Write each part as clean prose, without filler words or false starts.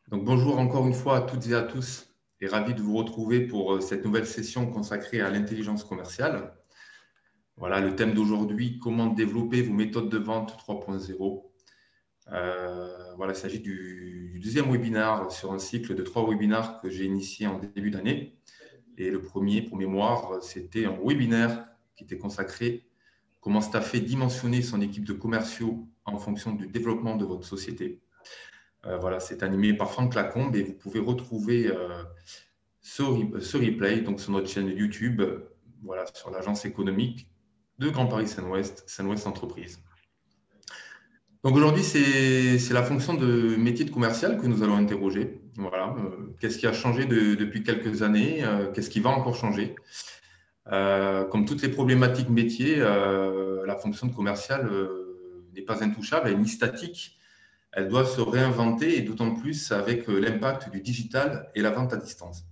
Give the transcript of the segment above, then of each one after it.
Donc bonjour encore une fois à toutes et à tous et ravi de vous retrouver pour cette nouvelle session consacrée à l'intelligence commerciale. Voilà le thème d'aujourd'hui, comment développer vos méthodes de vente 3.0. Voilà, il s'agit du deuxième webinaire sur un cycle de 3 webinaires que j'ai initié en début d'année. Et le premier, pour mémoire, c'était un webinaire qui était consacré comment staffer, dimensionner son équipe de commerciaux en fonction du développement de votre société. Voilà, c'est animé par Franck Lacombe et vous pouvez retrouver ce replay donc sur notre chaîne YouTube, voilà, sur l'agence économique de Grand Paris Seine-Ouest, Seine-Ouest Entreprise. Donc aujourd'hui, c'est la fonction de métier de commercial que nous allons interroger. Voilà, qu'est-ce qui a changé depuis quelques années, qu'est-ce qui va encore changer. Comme toutes les problématiques métiers, la fonction de commercial n'est pas intouchable, elle est ni statique. Elle doit se réinventer et d'autant plus avec l'impact du digital et la vente à distance.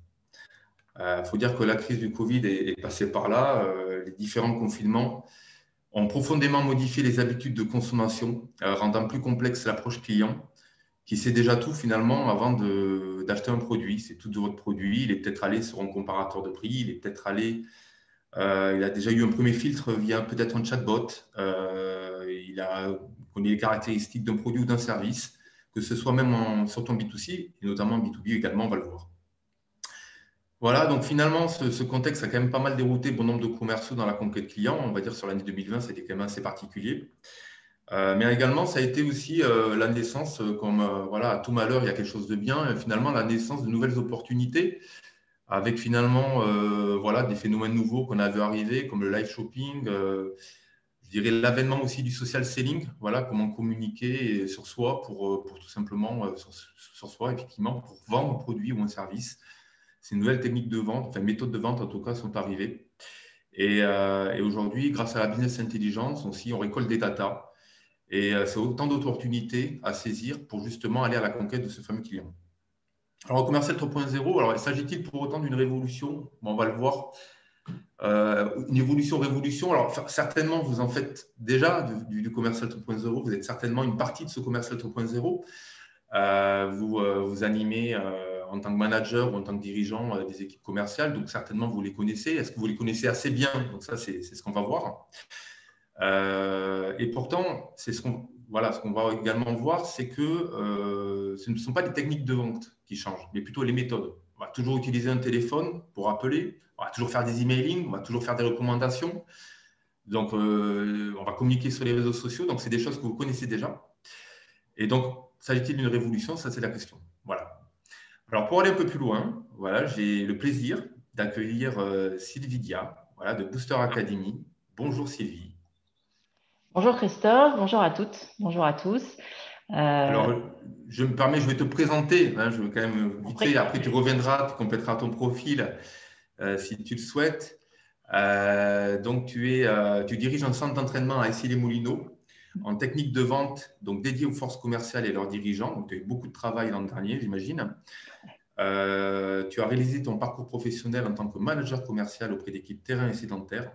Il faut dire que la crise du Covid est passée par là. Les différents confinements ont profondément modifié les habitudes de consommation, rendant plus complexe l'approche client, qui sait déjà tout finalement avant d'acheter un produit. C'est tout de votre produit. Il est peut-être allé sur un comparateur de prix, il est peut-être allé, il a déjà eu un premier filtre via peut-être un chatbot. Il connaît les caractéristiques d'un produit ou d'un service, que ce soit même sur ton B2C et notamment B2B également, on va le voir. Voilà, donc finalement, ce contexte a quand même pas mal dérouté bon nombre de commerciaux dans la conquête client. On va dire sur l'année 2020, c'était quand même assez particulier. Mais également, ça a été aussi la naissance, comme voilà, à tout malheur, il y a quelque chose de bien, finalement, la naissance de nouvelles opportunités avec finalement voilà, des phénomènes nouveaux qu'on a vu arriver, comme le live shopping, je dirais l'avènement aussi du social selling, voilà, comment communiquer sur soi pour tout simplement, sur soi, effectivement, pour vendre un produit ou un service. Ces nouvelles techniques de vente, enfin méthodes de vente en tout cas, sont arrivées. Et aujourd'hui, grâce à la business intelligence, aussi, on récolte des data. Et c'est autant d'opportunités à saisir pour justement aller à la conquête de ce fameux client. Alors, au commercial 3.0, alors s'agit-il pour autant d'une révolution? Bon, on va le voir. Une révolution. Alors, certainement, vous en faites déjà du commercial 3.0. Vous êtes certainement une partie de ce commercial 3.0. Vous animez en tant que manager ou en tant que dirigeant des équipes commerciales, donc certainement vous les connaissez. Est-ce que vous les connaissez assez bien? Donc ça, c'est ce qu'on va voir. Et pourtant, c'est ce qu'on va également voir, c'est que ce ne sont pas les techniques de vente qui changent, mais plutôt les méthodes. On va toujours utiliser un téléphone pour appeler, on va toujours faire des emailing, on va toujours faire des recommandations. Donc, on va communiquer sur les réseaux sociaux. Donc, c'est des choses que vous connaissez déjà. Et donc, s'agit-il d'une révolution? Ça, c'est la question. Voilà. Alors, pour aller un peu plus loin, voilà, j'ai le plaisir d'accueillir Sylvie Dia, voilà, de Booster Academy. Bonjour Sylvie. Bonjour Christophe, bonjour à toutes, bonjour à tous. Alors, je me permets, je vais te présenter, hein, je veux quand même vite fait, après tu reviendras, tu compléteras ton profil si tu le souhaites. Donc, tu diriges un centre d'entraînement à Issy-les-Moulineaux en technique de vente, donc dédié aux forces commerciales et leurs dirigeants. Donc, tu as eu beaucoup de travail l'an dernier, j'imagine. Tu as réalisé ton parcours professionnel en tant que manager commercial auprès d'équipes terrain et sédentaires.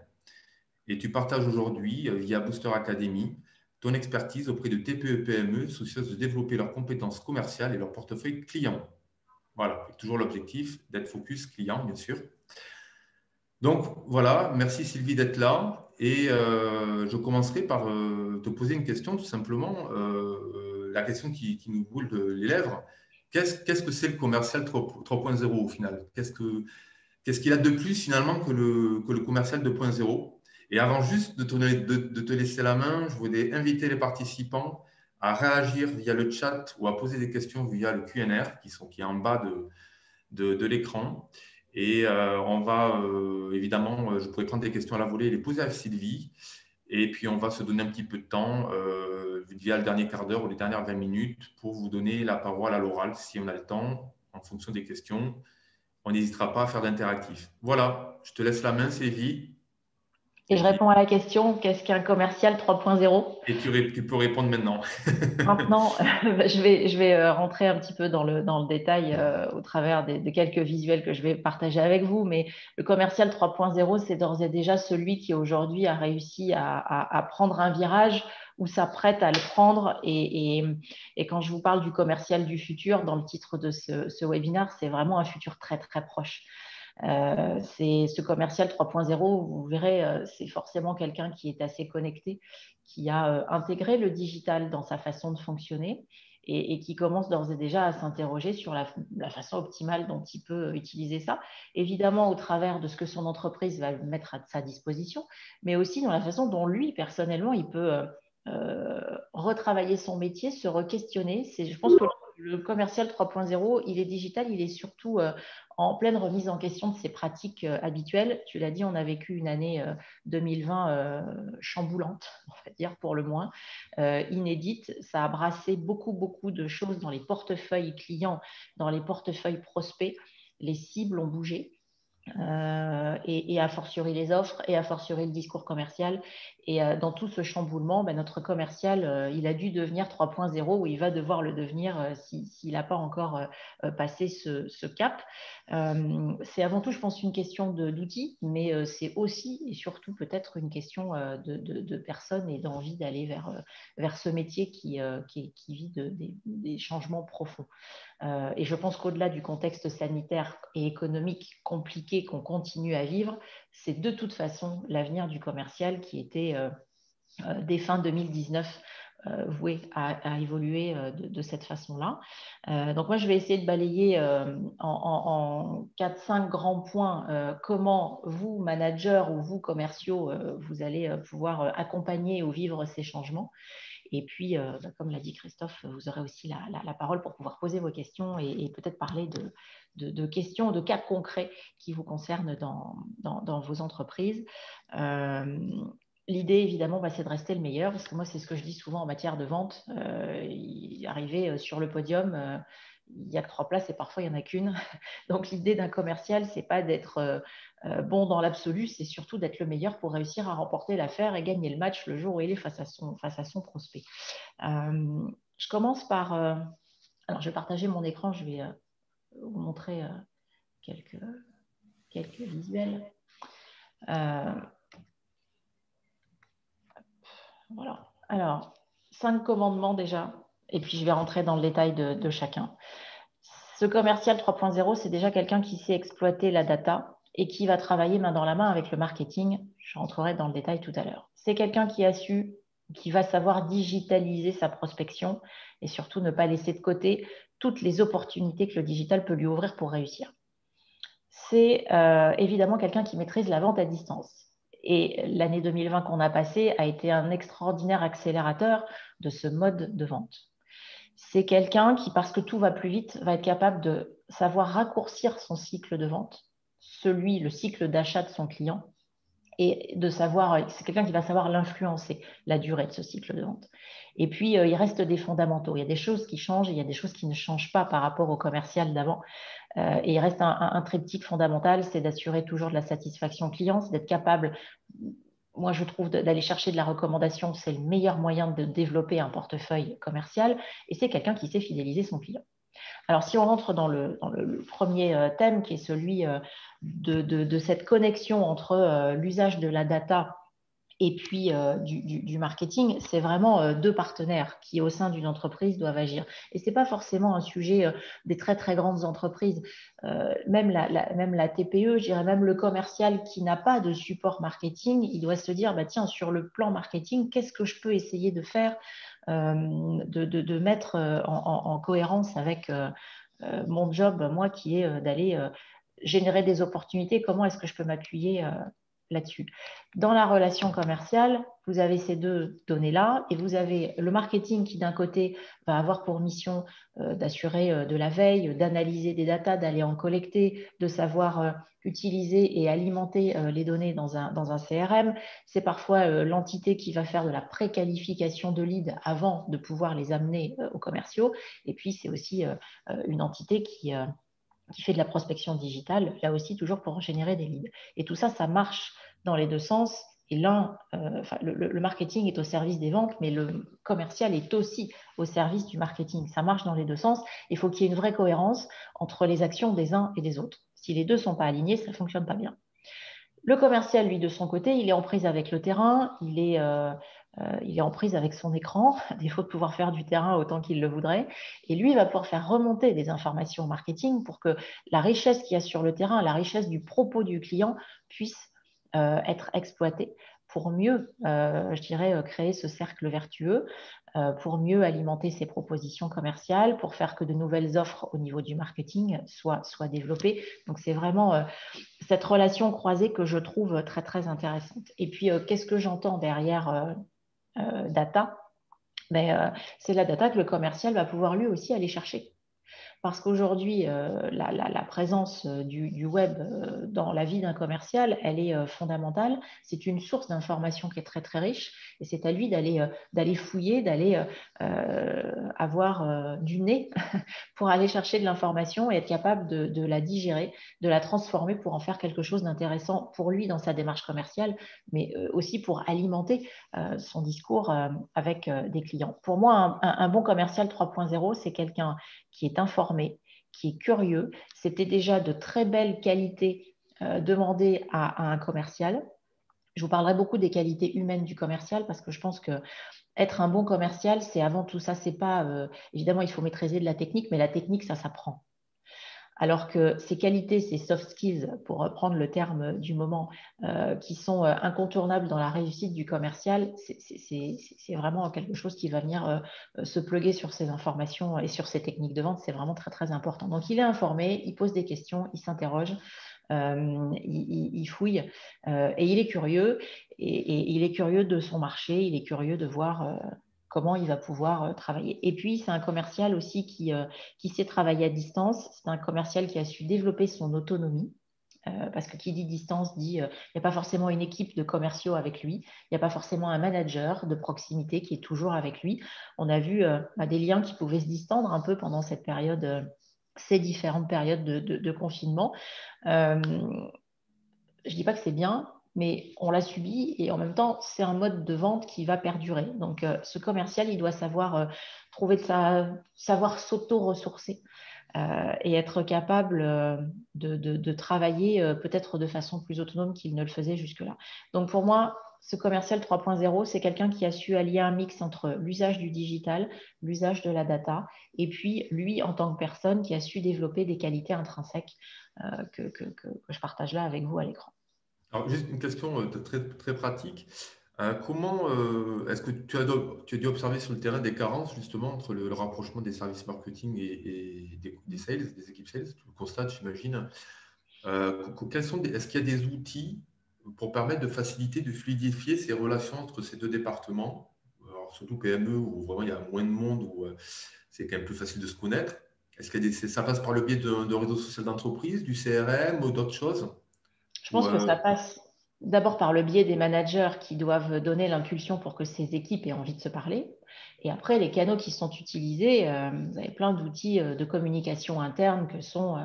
Et tu partages aujourd'hui, via Booster Academy, ton expertise auprès de TPE-PME soucieuses de développer leurs compétences commerciales et leur portefeuille client. Voilà, toujours l'objectif d'être focus client, bien sûr. Donc voilà, merci Sylvie d'être là. Et je commencerai par te poser une question, tout simplement. La question qui nous brûle les lèvres. Qu'est-ce que c'est le commercial 3.0 au final? Qu'est-ce qu'il a de plus finalement que le commercial 2.0? Et avant juste de te laisser la main, je voudrais inviter les participants à réagir via le chat ou à poser des questions via le Q&R qui est en bas de l'écran. Et on va évidemment, je pourrais prendre des questions à la volée et les poser à Sylvie. Et puis on va se donner un petit peu de temps via le dernier quart d'heure ou les dernières 20 minutes pour vous donner la parole à l'oral si on a le temps en fonction des questions. On n'hésitera pas à faire d'interactif. Voilà, je te laisse la main, Sylvie. Et je réponds à la question, qu'est-ce qu'un commercial 3.0? Et tu peux répondre maintenant. Maintenant, je vais rentrer un petit peu dans le détail au travers de quelques visuels que je vais partager avec vous. Mais le commercial 3.0, c'est d'ores et déjà celui qui aujourd'hui a réussi à prendre un virage ou s'apprête à le prendre. Et quand je vous parle du commercial du futur, dans le titre de ce webinaire, c'est vraiment un futur très, très proche. C'est ce commercial 3.0, vous verrez, c'est forcément quelqu'un qui est assez connecté, qui a intégré le digital dans sa façon de fonctionner et qui commence d'ores et déjà à s'interroger sur la façon optimale dont il peut utiliser ça, évidemment au travers de ce que son entreprise va mettre à sa disposition, mais aussi dans la façon dont lui, personnellement, il peut retravailler son métier, se re-questionner. Je pense que le commercial 3.0, il est digital, il est surtout en pleine remise en question de ses pratiques habituelles. Tu l'as dit, on a vécu une année 2020 chamboulante, on va dire pour le moins, inédite. Ça a brassé beaucoup, beaucoup de choses dans les portefeuilles clients, dans les portefeuilles prospects. Les cibles ont bougé. Et a fortiori les offres et a fortiori le discours commercial. Et dans tout ce chamboulement, notre commercial, il a dû devenir 3.0 ou il va devoir le devenir s'il n'a pas encore passé ce cap. C'est avant tout, je pense, une question d'outils, mais c'est aussi et surtout peut-être une question de personnes et d'envie d'aller vers ce métier qui vit des changements profonds. Et je pense qu'au-delà du contexte sanitaire et économique compliqué qu'on continue à vivre, c'est de toute façon l'avenir du commercial qui était dès fin 2019 voué à évoluer de cette façon-là. Donc moi, je vais essayer de balayer en 4-5 grands points comment vous, managers ou vous, commerciaux, vous allez pouvoir accompagner ou vivre ces changements. Et puis, comme l'a dit Christophe, vous aurez aussi la parole pour pouvoir poser vos questions et peut-être parler de questions, de cas concrets qui vous concernent dans vos entreprises. L'idée, évidemment, c'est de rester le meilleur, parce que moi, c'est ce que je dis souvent en matière de vente. Arriver sur le podium, il n'y a que 3 places et parfois, il n'y en a qu'une. Donc, l'idée d'un commercial, ce n'est pas d'être bon dans l'absolu, c'est surtout d'être le meilleur pour réussir à remporter l'affaire et gagner le match le jour où il est face à son prospect. Je commence par… alors, je vais partager mon écran, je vais vous montrer quelques visuels. Voilà. Alors, 5 commandements déjà, et puis je vais rentrer dans le détail de chacun. Ce commercial 3.0, c'est déjà quelqu'un qui sait exploiter la data et qui va travailler main dans la main avec le marketing. Je rentrerai dans le détail tout à l'heure. C'est quelqu'un qui va savoir digitaliser sa prospection et surtout ne pas laisser de côté toutes les opportunités que le digital peut lui ouvrir pour réussir. C'est évidemment quelqu'un qui maîtrise la vente à distance. Et l'année 2020 qu'on a passée a été un extraordinaire accélérateur de ce mode de vente. C'est quelqu'un qui, parce que tout va plus vite, va être capable de savoir raccourcir son cycle de vente, le cycle d'achat de son client, et c'est quelqu'un qui va savoir l'influencer, la durée de ce cycle de vente. Et puis, il reste des fondamentaux. Il y a des choses qui changent et il y a des choses qui ne changent pas par rapport au commercial d'avant. Et il reste un triptyque fondamental, c'est d'assurer toujours de la satisfaction client, c'est d'être capable, moi je trouve, d'aller chercher de la recommandation, c'est le meilleur moyen de développer un portefeuille commercial, et c'est quelqu'un qui sait fidéliser son client. Alors, si on rentre dans le premier thème, qui est celui de cette connexion entre l'usage de la data et puis du marketing, c'est vraiment 2 partenaires qui, au sein d'une entreprise, doivent agir. Et ce n'est pas forcément un sujet des très, très grandes entreprises. Même la TPE, je dirais même le commercial qui n'a pas de support marketing, il doit se dire, tiens, sur le plan marketing, qu'est-ce que je peux essayer de faire, de mettre en cohérence avec mon job, moi, qui est d'aller générer des opportunités. Comment est-ce que je peux m'appuyer là-dessus? Dans la relation commerciale, vous avez ces 2 données-là et vous avez le marketing qui, d'un côté, va avoir pour mission d'assurer de la veille, d'analyser des datas, d'aller en collecter, de savoir utiliser et alimenter les données dans un CRM. C'est parfois l'entité qui va faire de la préqualification de leads avant de pouvoir les amener aux commerciaux. Et puis, c'est aussi une entité qui fait de la prospection digitale, là aussi toujours pour générer des leads. Et tout ça, ça marche dans les 2 sens. Et le marketing est au service des ventes, mais le commercial est aussi au service du marketing. Ça marche dans les 2 sens. Il faut qu'il y ait une vraie cohérence entre les actions des uns et des autres. Si les 2 ne sont pas alignés, ça ne fonctionne pas bien. Le commercial, lui, de son côté, il est en prise avec le terrain, il est il est en prise avec son écran, à défaut de pouvoir faire du terrain autant qu'il le voudrait. Et lui, il va pouvoir faire remonter des informations marketing pour que la richesse qu'il y a sur le terrain, la richesse du propos du client puisse être exploitée pour mieux, je dirais, créer ce cercle vertueux, pour mieux alimenter ses propositions commerciales, pour faire que de nouvelles offres au niveau du marketing soient développées. Donc, c'est vraiment cette relation croisée que je trouve très, très intéressante. Et puis, qu'est-ce que j'entends derrière data? C'est la data que le commercial va pouvoir lui aussi aller chercher. Parce qu'aujourd'hui, la présence du web dans la vie d'un commercial, elle est fondamentale. C'est une source d'information qui est très, très riche et c'est à lui d'aller fouiller, d'aller avoir du nez pour aller chercher de l'information et être capable de la digérer, de la transformer pour en faire quelque chose d'intéressant pour lui dans sa démarche commerciale, mais aussi pour alimenter son discours avec des clients. Pour moi, un bon commercial 3.0, c'est quelqu'un qui est informé, qui est curieux. C'était déjà de très belles qualités demandées à un commercial. Je vous parlerai beaucoup des qualités humaines du commercial parce que je pense que être un bon commercial, c'est avant tout ça. C'est pas évidemment, il faut maîtriser de la technique, mais la technique, ça s'apprend. Alors que ces qualités, ces soft skills, pour reprendre le terme du moment, qui sont incontournables dans la réussite du commercial, c'est vraiment quelque chose qui va venir se pluguer sur ces informations et sur ces techniques de vente. C'est vraiment très, très important. Donc, il est informé, il pose des questions, il s'interroge, il fouille et il est curieux. Et il est curieux de son marché, il est curieux de voir comment il va pouvoir travailler. Et puis, c'est un commercial aussi qui sait travailler à distance. C'est un commercial qui a su développer son autonomie. Parce que qui dit distance dit il n'y a pas forcément une équipe de commerciaux avec lui, il n'y a pas forcément un manager de proximité qui est toujours avec lui. On a vu des liens qui pouvaient se distendre un peu pendant cette période, ces différentes périodes de confinement. Je ne dis pas que c'est bien, mais on l'a subi et en même temps, c'est un mode de vente qui va perdurer. Donc, ce commercial, il doit savoir savoir s'auto-ressourcer et être capable de travailler peut-être de façon plus autonome qu'il ne le faisait jusque-là. Donc, pour moi, ce commercial 3.0, c'est quelqu'un qui a su allier un mix entre l'usage du digital, l'usage de la data, et puis lui, en tant que personne, qui a su développer des qualités intrinsèques que je partage là avec vous à l'écran. Alors, juste une question très, très pratique. Comment est-ce que tu as dû observer sur le terrain des carences justement entre le rapprochement des services marketing et des sales, des équipes sales? Tu le constates, j'imagine. Est-ce qu'il y a des outils pour permettre de faciliter, de fluidifier ces relations entre ces deux départements? Alors, surtout PME où vraiment il y a moins de monde, où c'est quand même plus facile de se connaître. Est-ce qu'il y a ça passe par le biais d'un réseau social d'entreprise, du CRM ou d'autres choses? Je Ou, pense que ça passe d'abord par le biais des managers qui doivent donner l'impulsion pour que ces équipes aient envie de se parler. Et après, les canaux qui sont utilisés, vous avez plein d'outils de communication interne que sont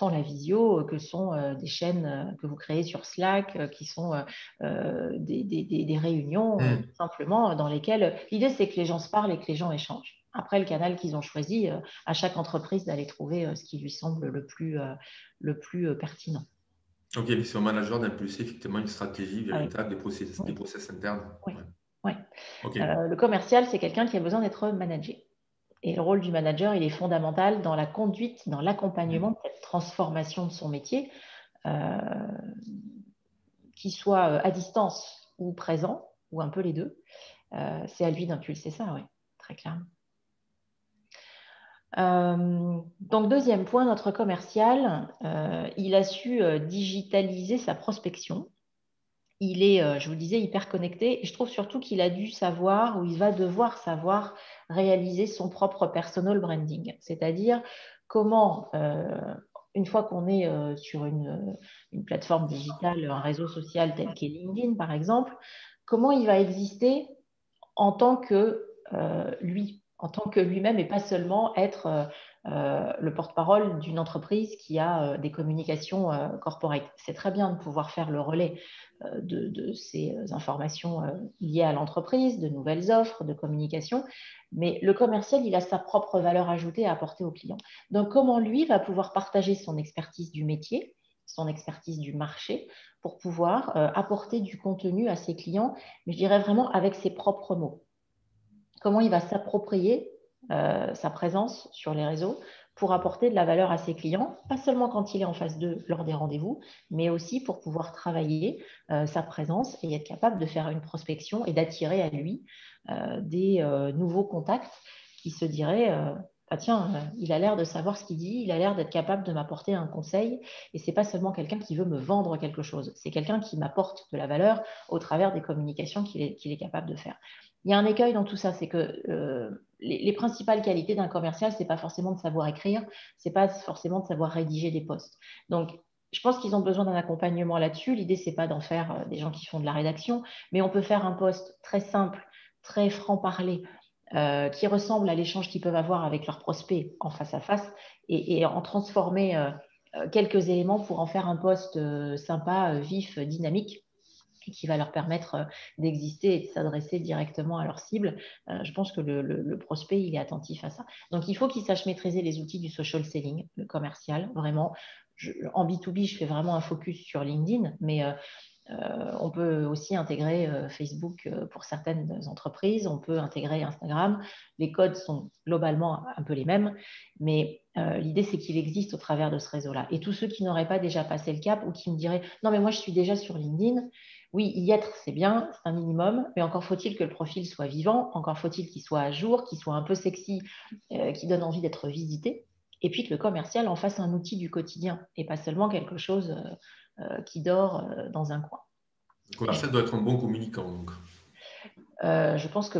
la visio, que sont des chaînes que vous créez sur Slack, qui sont des réunions tout simplement dans lesquelles l'idée, c'est que les gens se parlent et que les gens échangent. Après, le canal qu'ils ont choisi, à chaque entreprise d'aller trouver ce qui lui semble le plus pertinent. Ok, mais c'est au manager d'impulser effectivement une stratégie Ah oui, véritable des oui, process internes. oui, Ouais. oui. Ok. Le commercial, c'est quelqu'un qui a besoin d'être managé. Et le rôle du manager, il est fondamental dans la conduite, dans l'accompagnement Mm. de cette transformation de son métier, euh, qu'il soit à distance ou présent, ou un peu les deux. C'est à lui d'impulser ça, oui, très clairement. Donc, deuxième point, notre commercial, il a su digitaliser sa prospection. Il est, je vous le disais, hyper connecté. Et je trouve surtout qu'il a dû savoir, ou il va devoir savoir réaliser son propre personal branding. C'est-à-dire comment, une fois qu'on est sur une plateforme digitale, un réseau social tel qu'est LinkedIn, par exemple, comment il va exister en tant que lui, en tant que lui-même et pas seulement être le porte-parole d'une entreprise qui a des communications corporate. C'est très bien de pouvoir faire le relais de ces informations liées à l'entreprise, de nouvelles offres, de communication, mais le commercial, il a sa propre valeur ajoutée à apporter au client. Donc, comment lui va pouvoir partager son expertise du métier, son expertise du marché pour pouvoir apporter du contenu à ses clients, mais je dirais vraiment avec ses propres mots. Comment il va s'approprier sa présence sur les réseaux pour apporter de la valeur à ses clients, pas seulement quand il est en phase 2 lors des rendez-vous, mais aussi pour pouvoir travailler sa présence et être capable de faire une prospection et d'attirer à lui des nouveaux contacts qui se diraient ah tiens, il a l'air de savoir ce qu'il dit, il a l'air d'être capable de m'apporter un conseil, et ce n'est pas seulement quelqu'un qui veut me vendre quelque chose, c'est quelqu'un qui m'apporte de la valeur au travers des communications qu'il est capable de faire. Il y a un écueil dans tout ça, c'est que les principales qualités d'un commercial, ce n'est pas forcément de savoir écrire, ce n'est pas forcément de savoir rédiger des posts. Donc, je pense qu'ils ont besoin d'un accompagnement là-dessus. L'idée, ce n'est pas d'en faire des gens qui font de la rédaction, mais on peut faire un post très simple, très franc-parler, qui ressemble à l'échange qu'ils peuvent avoir avec leurs prospects en face à face et en transformer quelques éléments pour en faire un post sympa, vif, dynamique, qui va leur permettre d'exister et de s'adresser directement à leur cible. Je pense que le prospect, il est attentif à ça. Donc, il faut qu'il sache maîtriser les outils du social selling, le commercial, vraiment. En B2B, je fais vraiment un focus sur LinkedIn, mais on peut aussi intégrer Facebook pour certaines entreprises, on peut intégrer Instagram. Les codes sont globalement un peu les mêmes, mais l'idée, c'est qu'il existe au travers de ce réseau-là. Et tous ceux qui n'auraient pas déjà passé le cap ou qui me diraient « Non, mais moi, je suis déjà sur LinkedIn », oui, y être, c'est bien, c'est un minimum, mais encore faut-il que le profil soit vivant, encore faut-il qu'il soit à jour, qu'il soit un peu sexy, qu'il donne envie d'être visité, et puis que le commercial en fasse un outil du quotidien et pas seulement quelque chose qui dort dans un coin. Le commercial doit être un bon communicant, donc. Je pense que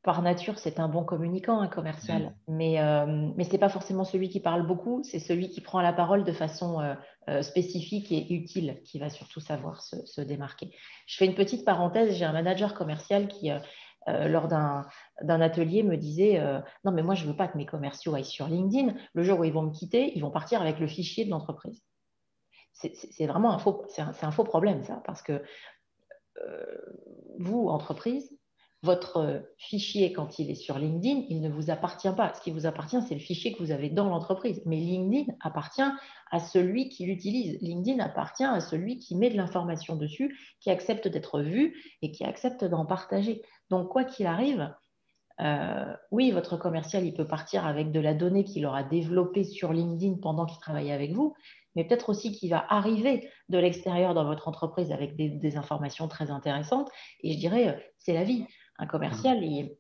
par nature, c'est un bon communicant, un commercial, mais ce n'est pas forcément celui qui parle beaucoup, c'est celui qui prend la parole de façon spécifique et utile qui va surtout savoir se démarquer. Je fais une petite parenthèse, j'ai un manager commercial qui, lors d'un atelier, me disait non, mais moi, je ne veux pas que mes commerciaux aillent sur LinkedIn. Le jour où ils vont me quitter, ils vont partir avec le fichier de l'entreprise. C'est vraiment un faux problème, ça, parce que vous, entreprise, votre fichier, quand il est sur LinkedIn, il ne vous appartient pas. Ce qui vous appartient, c'est le fichier que vous avez dans l'entreprise. Mais LinkedIn appartient à celui qui l'utilise. LinkedIn appartient à celui qui met de l'information dessus, qui accepte d'être vu et qui accepte d'en partager. Donc, quoi qu'il arrive, oui, votre commercial, il peut partir avec de la donnée qu'il aura développée sur LinkedIn pendant qu'il travaille avec vous, mais peut-être aussi qu'il va arriver de l'extérieur dans votre entreprise avec des informations très intéressantes. Et je dirais, c'est la vie. Un commercial, il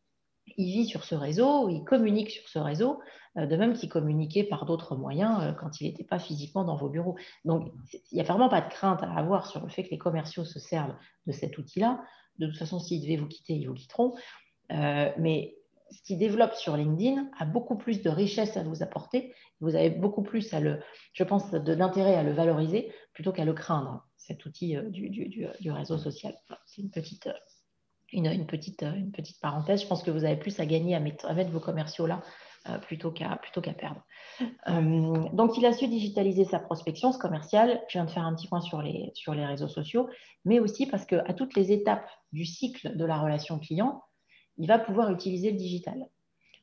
vit sur ce réseau, il communique sur ce réseau, de même qu'il communiquait par d'autres moyens quand il n'était pas physiquement dans vos bureaux. Donc, il n'y a vraiment pas de crainte à avoir sur le fait que les commerciaux se servent de cet outil-là. De toute façon, s'ils devaient vous quitter, ils vous quitteront. Mais ce qui développe sur LinkedIn a beaucoup plus de richesse à vous apporter. Vous avez beaucoup plus, je pense, d'intérêt à le valoriser plutôt qu'à le craindre, cet outil du réseau social. C'est une petite parenthèse. Je pense que vous avez plus à gagner à mettre vos commerciaux là plutôt qu'à perdre. Donc, il a su digitaliser sa prospection, ce commercial. Je viens de faire un petit point sur les réseaux sociaux, mais aussi parce qu'à toutes les étapes du cycle de la relation client, il va pouvoir utiliser le digital.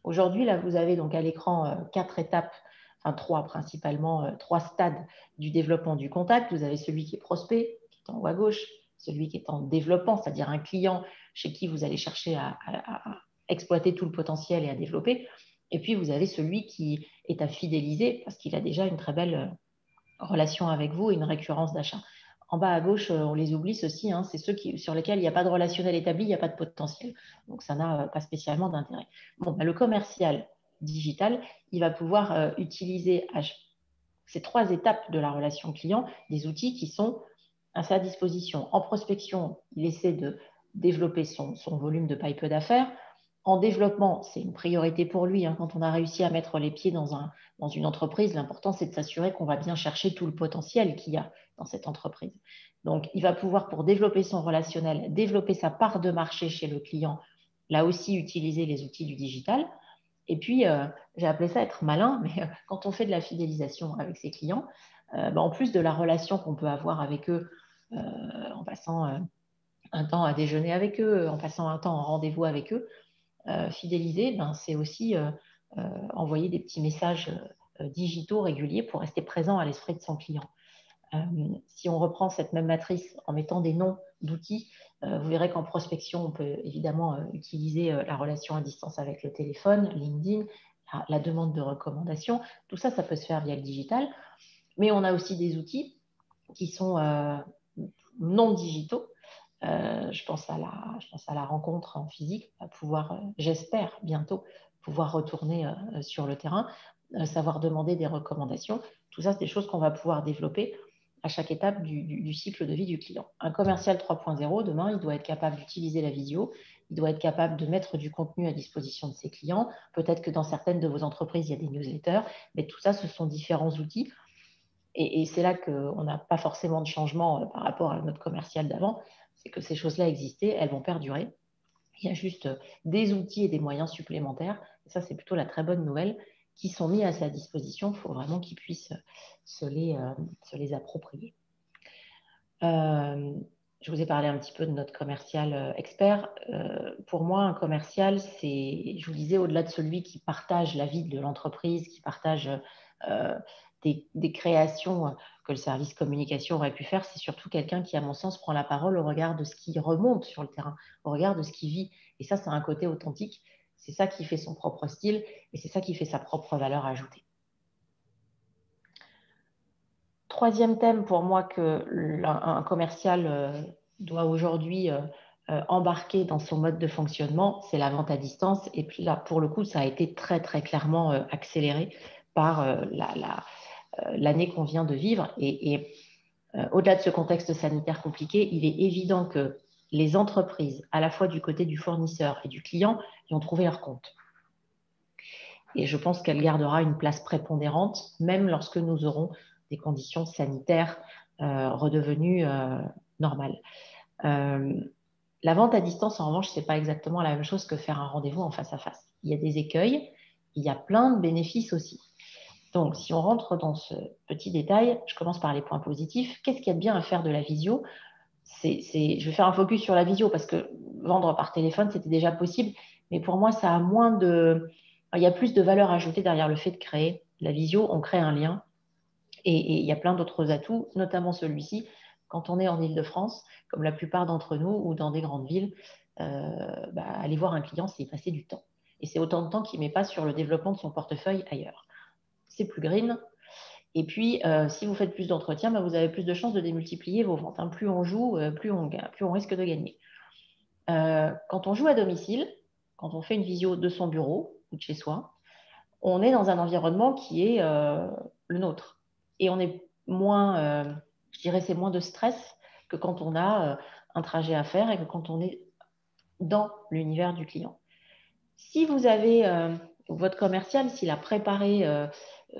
Aujourd'hui, là, vous avez donc à l'écran 4 étapes, enfin 3 principalement, 3 stades du développement du contact. Vous avez celui qui est prospect, qui est en haut à gauche, celui qui est en développement, c'est-à-dire un client chez qui vous allez chercher à exploiter tout le potentiel et à développer. Et puis, vous avez celui qui est à fidéliser parce qu'il a déjà une très belle relation avec vous et une récurrence d'achat. En bas à gauche, on les oublie, ceux-ci, hein, c'est ceux sur lesquels il n'y a pas de relationnel établi, il n'y a pas de potentiel. Donc, ça n'a pas spécialement d'intérêt. Bon, le commercial digital, il va pouvoir utiliser ces 3 étapes de la relation client, des outils qui sont à sa disposition. En prospection, il essaie de développer son volume de pipe d'affaires. En développement, c'est une priorité pour lui. Hein. Quand on a réussi à mettre les pieds dans une entreprise, l'important, c'est de s'assurer qu'on va bien chercher tout le potentiel qu'il y a dans cette entreprise. Donc, il va pouvoir, pour développer son relationnel, développer sa part de marché chez le client, là aussi utiliser les outils du digital. Et puis, j'ai appelé ça être malin, mais quand on fait de la fidélisation avec ses clients, en plus de la relation qu'on peut avoir avec eux en passant un temps à déjeuner avec eux, en passant un temps en rendez-vous avec eux, fidéliser, c'est aussi envoyer des petits messages digitaux réguliers pour rester présent à l'esprit de son client. Si on reprend cette même matrice en mettant des noms d'outils, vous verrez qu'en prospection, on peut évidemment utiliser la relation à distance avec le téléphone, LinkedIn, la demande de recommandation. Tout ça, ça peut se faire via le digital. Mais on a aussi des outils qui sont non digitaux. Je pense à la rencontre en physique, à pouvoir, j'espère bientôt, pouvoir retourner sur le terrain, savoir demander des recommandations. Tout ça, c'est des choses qu'on va pouvoir développer à chaque étape du cycle de vie du client. Un commercial 3.0, demain, il doit être capable d'utiliser la visio, il doit être capable de mettre du contenu à disposition de ses clients. Peut-être que dans certaines de vos entreprises, il y a des newsletters, mais tout ça, ce sont différents outils. Et c'est là qu'on n'a pas forcément de changement par rapport à notre commercial d'avant, c'est que ces choses-là existaient, elles vont perdurer. Il y a juste des outils et des moyens supplémentaires, et ça c'est plutôt la très bonne nouvelle, qui sont mis à sa disposition. Il faut vraiment qu'il puisse se les approprier. Je vous ai parlé un petit peu de notre commercial expert. Pour moi, un commercial, c'est, je vous disais, au-delà de celui qui partage la vie de l'entreprise, qui partage des créations que le service communication aurait pu faire, c'est surtout quelqu'un qui, à mon sens, prend la parole au regard de ce qui remonte sur le terrain, au regard de ce qui vit. Et ça, c'est un côté authentique. C'est ça qui fait son propre style et c'est ça qui fait sa propre valeur ajoutée. Troisième thème pour moi qu'un commercial doit aujourd'hui embarquer dans son mode de fonctionnement, c'est la vente à distance. Et puis là, pour le coup, ça a été très, très clairement accéléré par l'année qu'on vient de vivre. Et au-delà de ce contexte sanitaire compliqué, il est évident que les entreprises, à la fois du côté du fournisseur et du client, y ont trouvé leur compte. Et je pense qu'elle gardera une place prépondérante, même lorsque nous aurons des conditions sanitaires redevenues normales. La vente à distance, en revanche, ce n'est pas exactement la même chose que faire un rendez-vous en face à face. Il y a des écueils, il y a plein de bénéfices aussi. Donc, si on rentre dans ce petit détail, je commence par les points positifs. Qu'est-ce qu'il y a de bien à faire de la visio ? Je vais faire un focus sur la visio parce que vendre par téléphone, c'était déjà possible. Mais pour moi, ça a moins de... Il y a plus de valeur ajoutée derrière le fait de créer la visio. On crée un lien. Et il y a plein d'autres atouts, notamment celui-ci. Quand on est en Île-de-France, comme la plupart d'entre nous, ou dans des grandes villes, aller voir un client, c'est y passer du temps. Et c'est autant de temps qu'il ne met pas sur le développement de son portefeuille ailleurs. C'est plus green. Et puis, si vous faites plus d'entretiens, vous avez plus de chances de démultiplier vos ventes. Plus on joue, plus on risque de gagner. Quand on joue à domicile, quand on fait une visio de son bureau ou de chez soi, on est dans un environnement qui est le nôtre. Et on est moins, je dirais, c'est moins de stress que quand on a un trajet à faire et que quand on est dans l'univers du client. Si vous avez votre commercial, s'il a préparé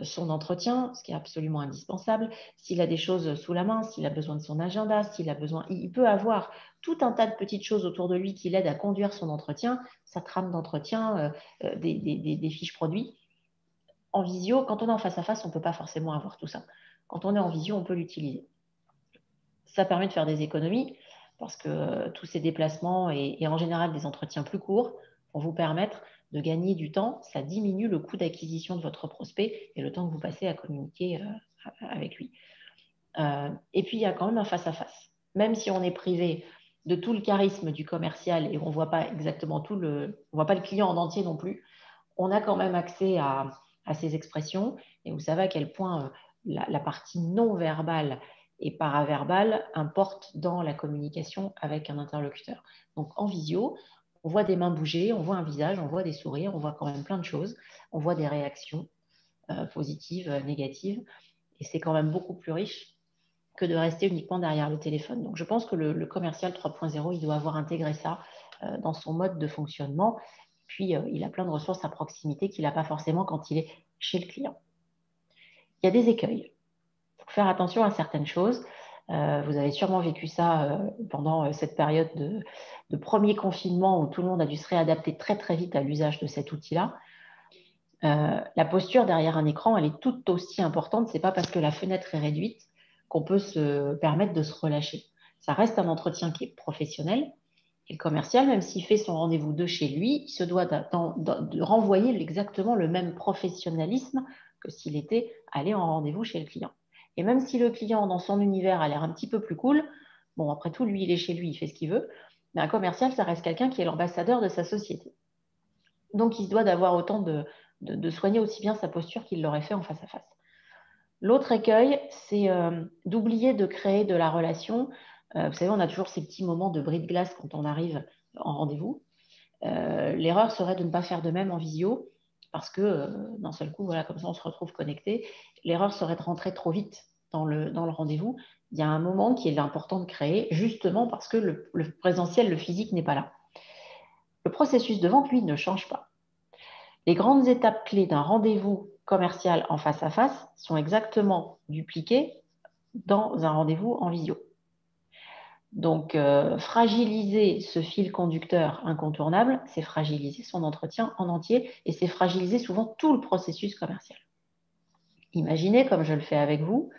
son entretien, ce qui est absolument indispensable, s'il a des choses sous la main, s'il a besoin de son agenda, s'il a besoin, il peut avoir tout un tas de petites choses autour de lui qui l'aident à conduire son entretien, sa trame d'entretien, des fiches produits. En visio, quand on est en face à face, on ne peut pas forcément avoir tout ça. Quand on est en visio, on peut l'utiliser. Ça permet de faire des économies parce que tous ces déplacements et en général des entretiens plus courts vont vous permettre de gagner du temps. Ça diminue le coût d'acquisition de votre prospect et le temps que vous passez à communiquer avec lui. Et puis, il y a quand même un face-à-face. Même si on est privé de tout le charisme du commercial et on ne voit pas exactement on voit pas le client en entier non plus, on a quand même accès à ces expressions. Et vous savez à quel point la partie non verbale et paraverbale importe dans la communication avec un interlocuteur. Donc, en visio, on voit des mains bouger, on voit un visage, on voit des sourires, on voit quand même plein de choses. On voit des réactions positives, négatives. Et c'est quand même beaucoup plus riche que de rester uniquement derrière le téléphone. Donc, je pense que le commercial 3.0, il doit avoir intégré ça dans son mode de fonctionnement. Puis, il a plein de ressources à proximité qu'il n'a pas forcément quand il est chez le client. Il y a des écueils. Il faut faire attention à certaines choses. Vous avez sûrement vécu ça pendant cette période de premier confinement où tout le monde a dû se réadapter très, très vite à l'usage de cet outil-là. La posture derrière un écran, elle est tout aussi importante. Ce n'est pas parce que la fenêtre est réduite qu'on peut se permettre de se relâcher. Ça reste un entretien qui est professionnel. Et le commercial, même s'il fait son rendez-vous de chez lui, il se doit de renvoyer exactement le même professionnalisme que s'il était allé en rendez-vous chez le client. Et même si le client, dans son univers, a l'air un petit peu plus cool, bon, après tout, lui, il est chez lui, il fait ce qu'il veut, mais un commercial, ça reste quelqu'un qui est l'ambassadeur de sa société. Donc, il se doit d'avoir autant de soigner aussi bien sa posture qu'il l'aurait fait en face à face. L'autre écueil, c'est d'oublier de créer de la relation. Vous savez, on a toujours ces petits moments de bris de glace quand on arrive en rendez-vous. L'erreur serait de ne pas faire de même en visio, parce que d'un seul coup, voilà, comme ça, on se retrouve connecté. L'erreur serait de rentrer trop vite dans le rendez-vous. Il y a un moment qui est important de créer, justement parce que le présentiel, le physique n'est pas là. Le processus de vente, lui, ne change pas. Les grandes étapes clés d'un rendez-vous commercial en face à face sont exactement dupliquées dans un rendez-vous en visio. Donc, fragiliser ce fil conducteur incontournable, c'est fragiliser son entretien en entier et c'est fragiliser souvent tout le processus commercial. Imaginez, comme je le fais avec vous,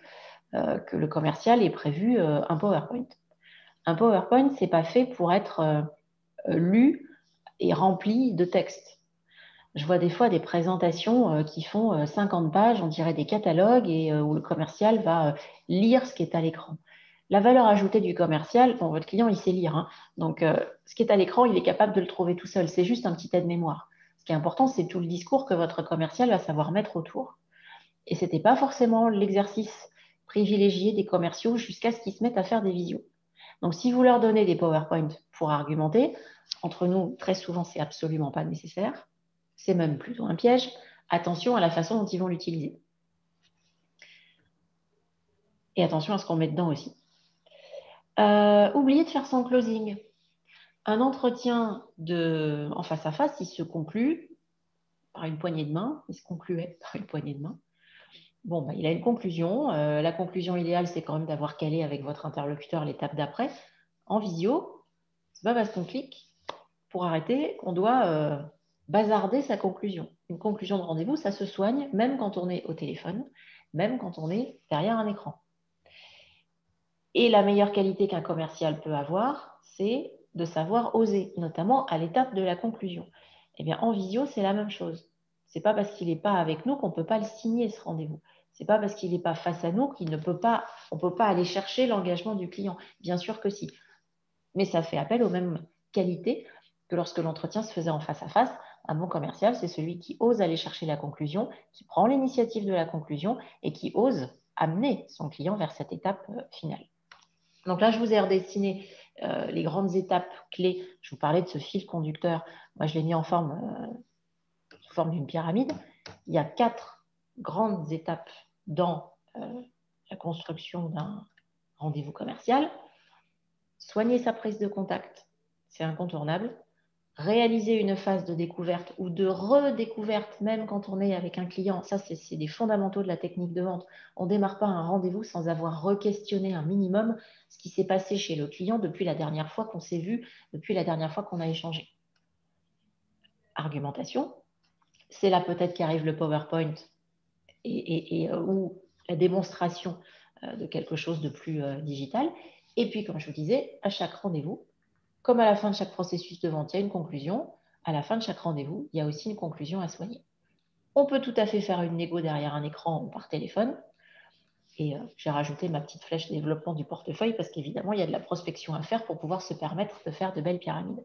que le commercial ait prévu un PowerPoint. Un PowerPoint, ce n'est pas fait pour être lu et rempli de texte. Je vois des fois des présentations qui font 50 pages, on dirait des catalogues, et où le commercial va lire ce qui est à l'écran. La valeur ajoutée du commercial, bon, votre client, il sait lire, hein, donc ce qui est à l'écran, il est capable de le trouver tout seul. C'est juste un petit aide-mémoire. Ce qui est important, c'est tout le discours que votre commercial va savoir mettre autour. Et ce n'était pas forcément l'exercice privilégié des commerciaux jusqu'à ce qu'ils se mettent à faire des visios. Donc, si vous leur donnez des PowerPoint pour argumenter, entre nous, très souvent, c'est absolument pas nécessaire. C'est même plutôt un piège. Attention à la façon dont ils vont l'utiliser. Et attention à ce qu'on met dedans aussi. Oubliez de faire son closing. Un entretien en face à face, il se conclut par une poignée de main. Il se concluait par une poignée de main. Bon, il a une conclusion. La conclusion idéale, c'est quand même d'avoir calé avec votre interlocuteur l'étape d'après. En visio, c'est pas parce qu'on clique pour arrêter qu'on doit bazarder sa conclusion. Une conclusion de rendez-vous, ça se soigne même quand on est au téléphone, même quand on est derrière un écran. Et la meilleure qualité qu'un commercial peut avoir, c'est de savoir oser, notamment à l'étape de la conclusion. Eh bien, en visio, c'est la même chose. Ce n'est pas parce qu'il n'est pas avec nous qu'on ne peut pas le signer, ce rendez-vous. Ce n'est pas parce qu'il n'est pas face à nous qu'on ne peut pas aller chercher l'engagement du client. Bien sûr que si. Mais ça fait appel aux mêmes qualités que lorsque l'entretien se faisait en face à face. Un bon commercial, c'est celui qui ose aller chercher la conclusion, qui prend l'initiative de la conclusion et qui ose amener son client vers cette étape finale. Donc là, je vous ai redessiné les grandes étapes clés. Je vous parlais de ce fil conducteur. Moi, je l'ai mis en sous forme d'une pyramide. Il y a 4 grandes étapes dans la construction d'un rendez-vous commercial. Soigner sa prise de contact, c'est incontournable. Réaliser une phase de découverte ou de redécouverte, même quand on est avec un client, ça, c'est des fondamentaux de la technique de vente. On ne démarre pas un rendez-vous sans avoir re-questionné un minimum ce qui s'est passé chez le client depuis la dernière fois qu'on s'est vu, depuis la dernière fois qu'on a échangé. Argumentation, c'est là peut-être qu'arrive le PowerPoint ou la démonstration de quelque chose de plus digital. Et puis, comme je vous disais, à chaque rendez-vous, comme à la fin de chaque processus de vente, il y a une conclusion. À la fin de chaque rendez-vous, il y a aussi une conclusion à soigner. On peut tout à fait faire une négo derrière un écran ou par téléphone. Et j'ai rajouté ma petite flèche développement du portefeuille parce qu'évidemment, il y a de la prospection à faire pour pouvoir se permettre de faire de belles pyramides.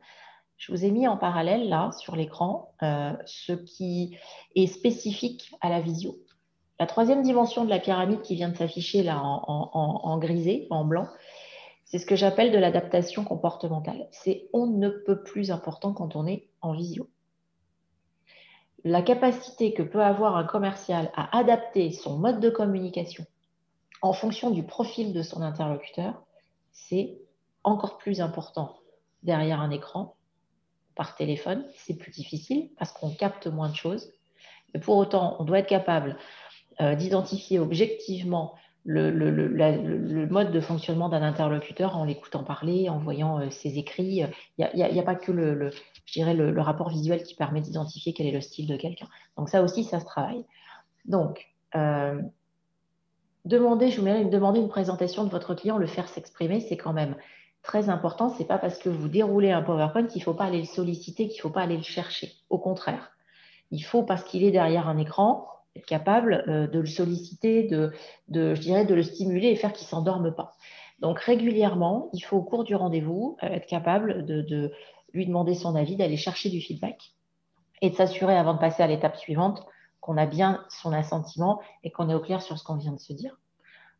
Je vous ai mis en parallèle, là, sur l'écran, ce qui est spécifique à la visio. La troisième dimension de la pyramide qui vient de s'afficher là en grisé, en blanc, c'est ce que j'appelle de l'adaptation comportementale. C'est on ne peut plus important quand on est en visio. La capacité que peut avoir un commercial à adapter son mode de communication en fonction du profil de son interlocuteur, c'est encore plus important derrière un écran, par téléphone. C'est plus difficile parce qu'on capte moins de choses. Mais pour autant, on doit être capable d'identifier objectivement le mode de fonctionnement d'un interlocuteur en l'écoutant parler, en voyant ses écrits. Il n'y a pas que je dirais le rapport visuel qui permet d'identifier quel est le style de quelqu'un. Donc ça aussi, ça se travaille. Donc, je vous mets demander une présentation de votre client, le faire s'exprimer, c'est quand même très important. Ce n'est pas parce que vous déroulez un PowerPoint qu'il ne faut pas aller le solliciter, qu'il ne faut pas aller le chercher. Au contraire, il faut, parce qu'il est derrière un écran, être capable de le solliciter, je dirais, de le stimuler et faire qu'il ne s'endorme pas. Donc régulièrement, il faut au cours du rendez-vous être capable de lui demander son avis, d'aller chercher du feedback et de s'assurer avant de passer à l'étape suivante qu'on a bien son assentiment et qu'on est au clair sur ce qu'on vient de se dire.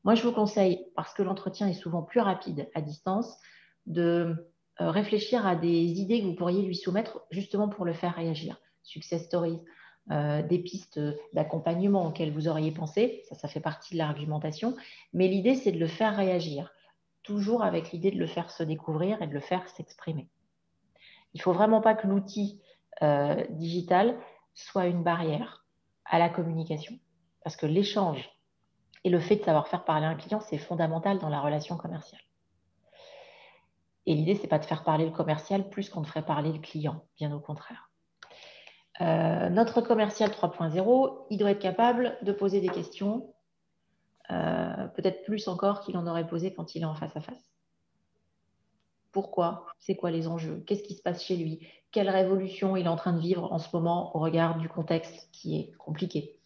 Moi, je vous conseille, parce que l'entretien est souvent plus rapide à distance, de réfléchir à des idées que vous pourriez lui soumettre justement pour le faire réagir. Success stories, des pistes d'accompagnement auxquelles vous auriez pensé, ça fait partie de l'argumentation, mais l'idée, c'est de le faire réagir, toujours avec l'idée de le faire se découvrir et de le faire s'exprimer. Il ne faut vraiment pas que l'outil digital soit une barrière à la communication, parce que l'échange et le fait de savoir faire parler un client, c'est fondamental dans la relation commerciale. Et l'idée, ce n'est pas de faire parler le commercial plus qu'on ne ferait parler le client, bien au contraire. Notre commercial 3.0, il doit être capable de poser des questions, peut-être plus encore qu'il en aurait posé quand il est en face à face. Pourquoi? C'est quoi les enjeux? Qu'est-ce qui se passe chez lui? Quelle révolution il est en train de vivre en ce moment au regard du contexte qui est compliqué?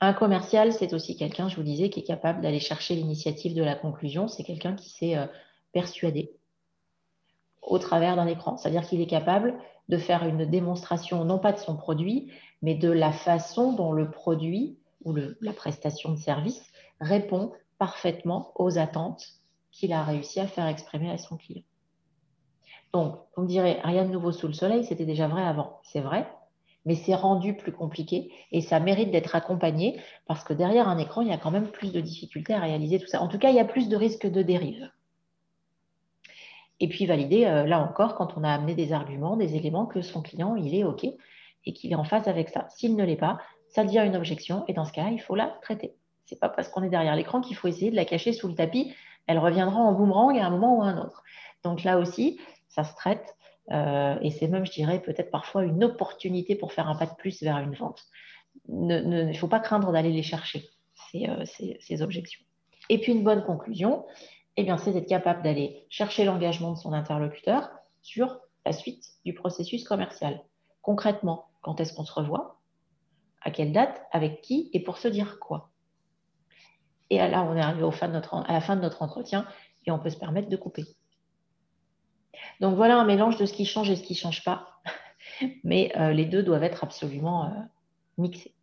Un commercial, c'est aussi quelqu'un, je vous disais, qui est capable d'aller chercher l'initiative de la conclusion. C'est quelqu'un qui s'est persuadé au travers d'un écran. C'est-à-dire qu'il est capable de faire une démonstration, non pas de son produit, mais de la façon dont le produit ou la prestation de service répond parfaitement aux attentes qu'il a réussi à faire exprimer à son client. Donc, vous me direz, rien de nouveau sous le soleil, c'était déjà vrai avant. C'est vrai, mais c'est rendu plus compliqué et ça mérite d'être accompagné parce que derrière un écran, il y a quand même plus de difficultés à réaliser tout ça. En tout cas, il y a plus de risques de dérive. Et puis valider, là encore, quand on a amené des arguments, des éléments, que son client, il est OK et qu'il est en phase avec ça. S'il ne l'est pas, ça devient une objection et dans ce cas-là, il faut la traiter. Ce n'est pas parce qu'on est derrière l'écran qu'il faut essayer de la cacher sous le tapis. Elle reviendra en boomerang à un moment ou à un autre. Donc là aussi, ça se traite et c'est même, je dirais, peut-être parfois une opportunité pour faire un pas de plus vers une vente. Il ne faut pas craindre d'aller les chercher, ces objections. Et puis une bonne conclusion, c'est d'être capable d'aller chercher l'engagement de son interlocuteur sur la suite du processus commercial. Concrètement, quand est-ce qu'on se revoit? À quelle date? Avec qui? Et pour se dire quoi? Et là, on est arrivé à la fin de notre entretien et on peut se permettre de couper. Donc voilà un mélange de ce qui change et ce qui ne change pas. Mais les deux doivent être absolument mixés.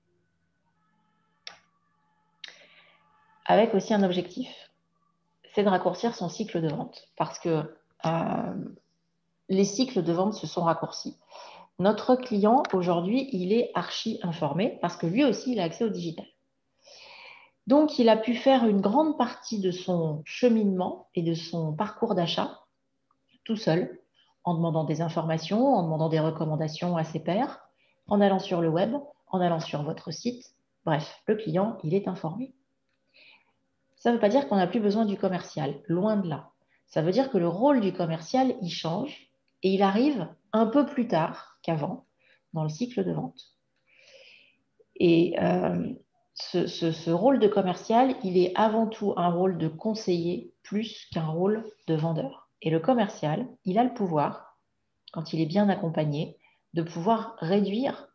Avec aussi un objectif, c'est de raccourcir son cycle de vente. Parce que les cycles de vente se sont raccourcis. Notre client, aujourd'hui, il est archi informé parce que lui aussi, il a accès au digital. Donc, il a pu faire une grande partie de son cheminement et de son parcours d'achat tout seul, en demandant des informations, en demandant des recommandations à ses pairs, en allant sur le web, en allant sur votre site. Bref, le client, il est informé. Ça ne veut pas dire qu'on n'a plus besoin du commercial, loin de là. Ça veut dire que le rôle du commercial, il change et il arrive un peu plus tard qu'avant dans le cycle de vente. Et ce rôle de commercial, il est avant tout un rôle de conseiller plus qu'un rôle de vendeur. Et le commercial, il a le pouvoir, quand il est bien accompagné, de pouvoir réduire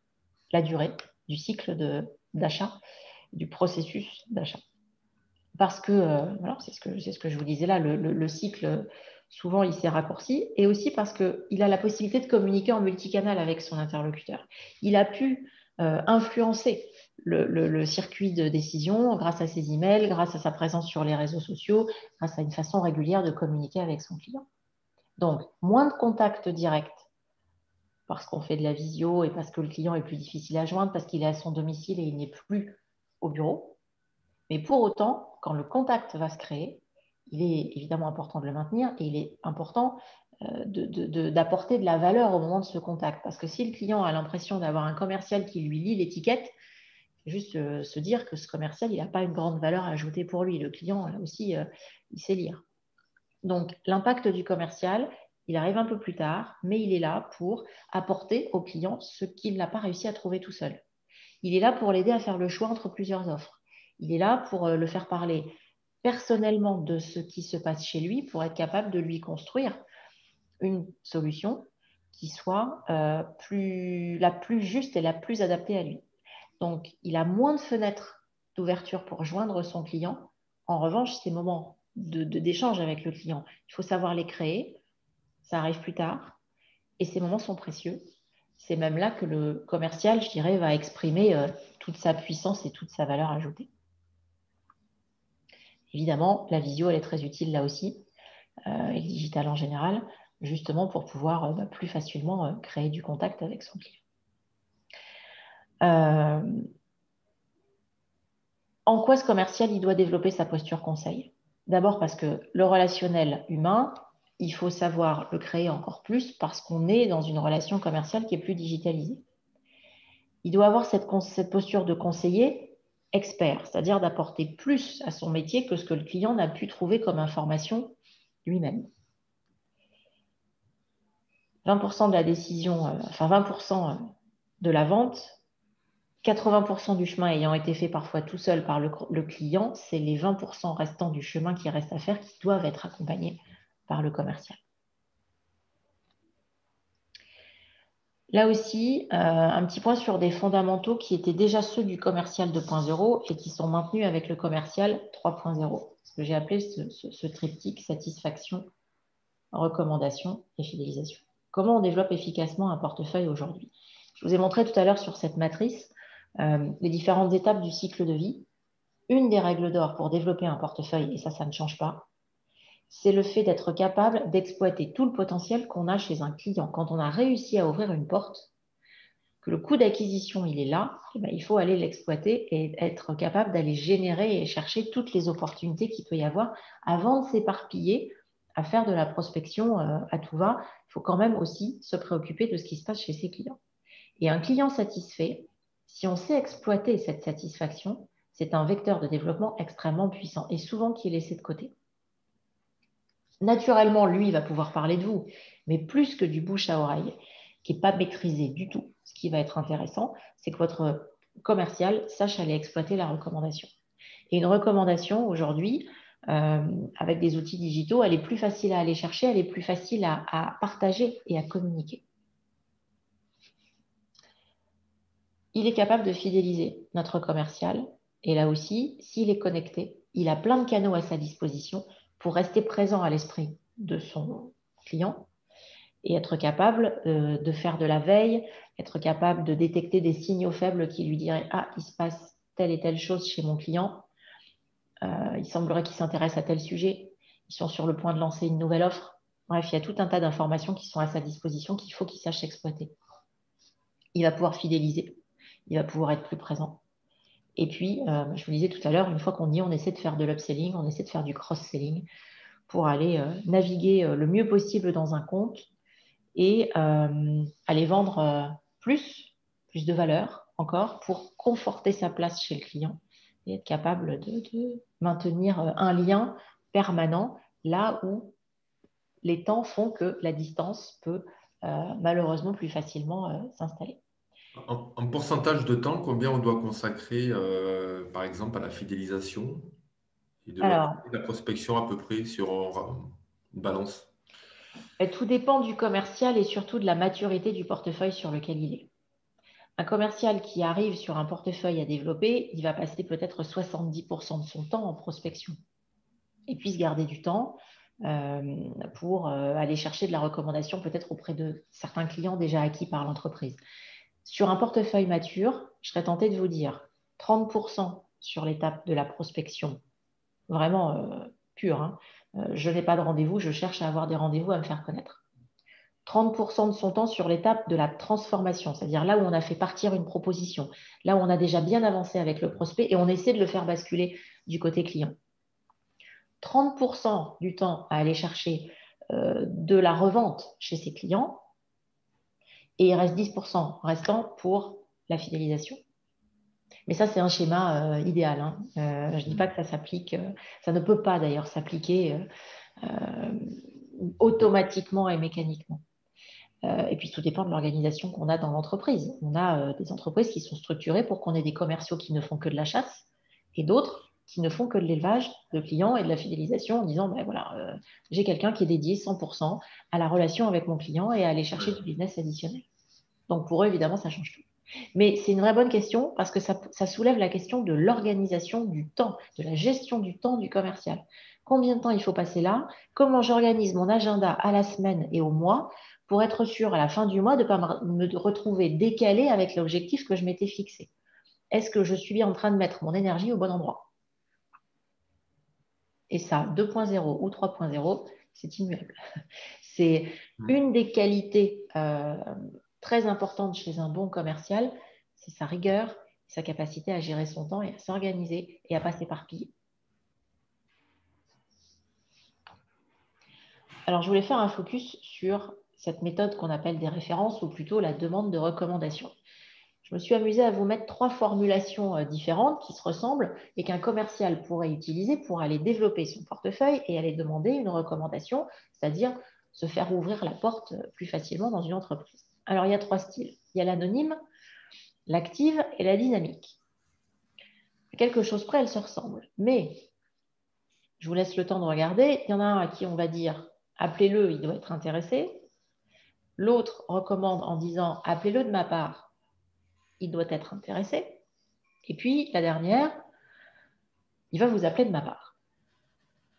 la durée du cycle d'achat, du processus d'achat. Parce que, c'est ce que je vous disais là, le cycle, souvent, il s'est raccourci. Et aussi parce qu'il a la possibilité de communiquer en multicanal avec son interlocuteur. Il a pu influencer le circuit de décision grâce à ses emails, grâce à sa présence sur les réseaux sociaux, grâce à une façon régulière de communiquer avec son client. Donc, moins de contact direct parce qu'on fait de la visio et parce que le client est plus difficile à joindre, parce qu'il est à son domicile et il n'est plus au bureau. Mais pour autant, quand le contact va se créer, il est évidemment important de le maintenir et il est important d'apporter de la valeur au moment de ce contact. Parce que si le client a l'impression d'avoir un commercial qui lui lit l'étiquette, c'est juste se dire que ce commercial, il n'a pas une grande valeur à ajouter pour lui. Le client, là aussi, il sait lire. Donc, l'impact du commercial, il arrive un peu plus tard, mais il est là pour apporter au client ce qu'il n'a pas réussi à trouver tout seul. Il est là pour l'aider à faire le choix entre plusieurs offres. Il est là pour le faire parler personnellement de ce qui se passe chez lui pour être capable de lui construire une solution qui soit la plus juste et la plus adaptée à lui. Donc, il a moins de fenêtres d'ouverture pour joindre son client. En revanche, ces moments d'échange avec le client, il faut savoir les créer. Ça arrive plus tard. Et ces moments sont précieux. C'est même là que le commercial, je dirais, va exprimer toute sa puissance et toute sa valeur ajoutée. Évidemment, la visio, elle est très utile là aussi, et le digital en général, justement pour pouvoir plus facilement créer du contact avec son client. En quoi ce commercial, il doit développer sa posture conseil? D'abord parce que le relationnel humain, il faut savoir le créer encore plus parce qu'on est dans une relation commerciale qui est plus digitalisée. Il doit avoir cette posture de conseiller expert, c'est-à-dire d'apporter plus à son métier que ce que le client n'a pu trouver comme information lui-même. 20% de la décision, enfin 20% de la vente, 80% du chemin ayant été fait parfois tout seul par le client, c'est les 20% restants du chemin qui restent à faire qui doivent être accompagnés par le commercial. Là aussi, un petit point sur des fondamentaux qui étaient déjà ceux du commercial 2.0 et qui sont maintenus avec le commercial 3.0, ce que j'ai appelé ce triptyque satisfaction, recommandation et fidélisation. Comment on développe efficacement un portefeuille aujourd'hui? Je vous ai montré tout à l'heure sur cette matrice les différentes étapes du cycle de vie. Une des règles d'or pour développer un portefeuille, et ça ne change pas, c'est le fait d'être capable d'exploiter tout le potentiel qu'on a chez un client. Quand on a réussi à ouvrir une porte, que le coût d'acquisition, il est là, eh bien, il faut aller l'exploiter et être capable d'aller générer et chercher toutes les opportunités qu'il peut y avoir avant de s'éparpiller à faire de la prospection à tout va. Il faut quand même aussi se préoccuper de ce qui se passe chez ses clients. Et un client satisfait, si on sait exploiter cette satisfaction, c'est un vecteur de développement extrêmement puissant et souvent qui est laissé de côté. Naturellement, lui, il va pouvoir parler de vous, mais plus que du bouche à oreille, qui n'est pas maîtrisé du tout. Ce qui va être intéressant, c'est que votre commercial sache aller exploiter la recommandation. Et une recommandation, aujourd'hui, avec des outils digitaux, elle est plus facile à aller chercher, elle est plus facile à partager et à communiquer. Il est capable de fidéliser notre commercial. Et là aussi, s'il est connecté, il a plein de canaux à sa disposition pour rester présent à l'esprit de son client et être capable de faire de la veille, être capable de détecter des signaux faibles qui lui diraient « Ah, il se passe telle et telle chose chez mon client, il semblerait qu'il s'intéresse à tel sujet, ils sont sur le point de lancer une nouvelle offre. » Bref, il y a tout un tas d'informations qui sont à sa disposition qu'il faut qu'il sache exploiter. Il va pouvoir fidéliser, il va pouvoir être plus présent. Et puis, je vous disais tout à l'heure, une fois qu'on y est, on essaie de faire de l'upselling, on essaie de faire du cross-selling pour aller naviguer le mieux possible dans un compte et aller vendre plus de valeur encore pour conforter sa place chez le client et être capable de maintenir un lien permanent là où les temps font que la distance peut malheureusement plus facilement s'installer. En pourcentage de temps, combien on doit consacrer, par exemple, à la fidélisation et de l'autre Alors, côté, la prospection à peu près sur une balance? tout dépend du commercial et surtout de la maturité du portefeuille sur lequel il est. Un commercial qui arrive sur un portefeuille à développer, il va passer peut-être 70% de son temps en prospection et puis se garder du temps pour aller chercher de la recommandation peut-être auprès de certains clients déjà acquis par l'entreprise. Sur un portefeuille mature, je serais tentée de vous dire 30% sur l'étape de la prospection, vraiment pure. Hein. Je n'ai pas de rendez-vous, je cherche à avoir des rendez-vous, à me faire connaître. 30% de son temps sur l'étape de la transformation, c'est-à-dire là où on a fait partir une proposition, là où on a déjà bien avancé avec le prospect et on essaie de le faire basculer du côté client. 30% du temps à aller chercher de la revente chez ses clients et il reste 10% restant pour la fidélisation. Mais ça, c'est un schéma idéal. Hein. Je ne dis pas que ça s'applique, ça ne peut pas d'ailleurs s'appliquer automatiquement et mécaniquement. Et puis, tout dépend de l'organisation qu'on a dans l'entreprise. On a des entreprises qui sont structurées pour qu'on ait des commerciaux qui ne font que de la chasse et d'autres qui ne font que de l'élevage de clients et de la fidélisation en disant, ben voilà, j'ai quelqu'un qui est dédié 100% à la relation avec mon client et à aller chercher du business additionnel. Donc, pour eux, évidemment, ça change tout. Mais c'est une vraie bonne question parce que ça soulève la question de l'organisation du temps, de la gestion du temps du commercial. Combien de temps il faut passer là? Comment j'organise mon agenda à la semaine et au mois pour être sûr à la fin du mois de ne pas me retrouver décalé avec l'objectif que je m'étais fixé? Est-ce que je suis bien en train de mettre mon énergie au bon endroit? Et ça, 2.0 ou 3.0, c'est immuable. C'est une des qualités très importantes chez un bon commercial, c'est sa rigueur, sa capacité à gérer son temps et à s'organiser et à pas s'éparpiller. Alors, je voulais faire un focus sur cette méthode qu'on appelle des références ou plutôt la demande de recommandation. Je me suis amusée à vous mettre 3 formulations différentes qui se ressemblent et qu'un commercial pourrait utiliser pour aller développer son portefeuille et aller demander une recommandation, c'est-à-dire se faire ouvrir la porte plus facilement dans une entreprise. Alors, il y a 3 styles. Il y a l'anonyme, l'active et la dynamique. À quelque chose près, elles se ressemblent. Mais je vous laisse le temps de regarder. Il y en a un à qui on va dire « appelez-le, il doit être intéressé ». L'autre recommande en disant « appelez-le de ma part, il doit être intéressé ». Et puis, la dernière, il va vous appeler de ma part.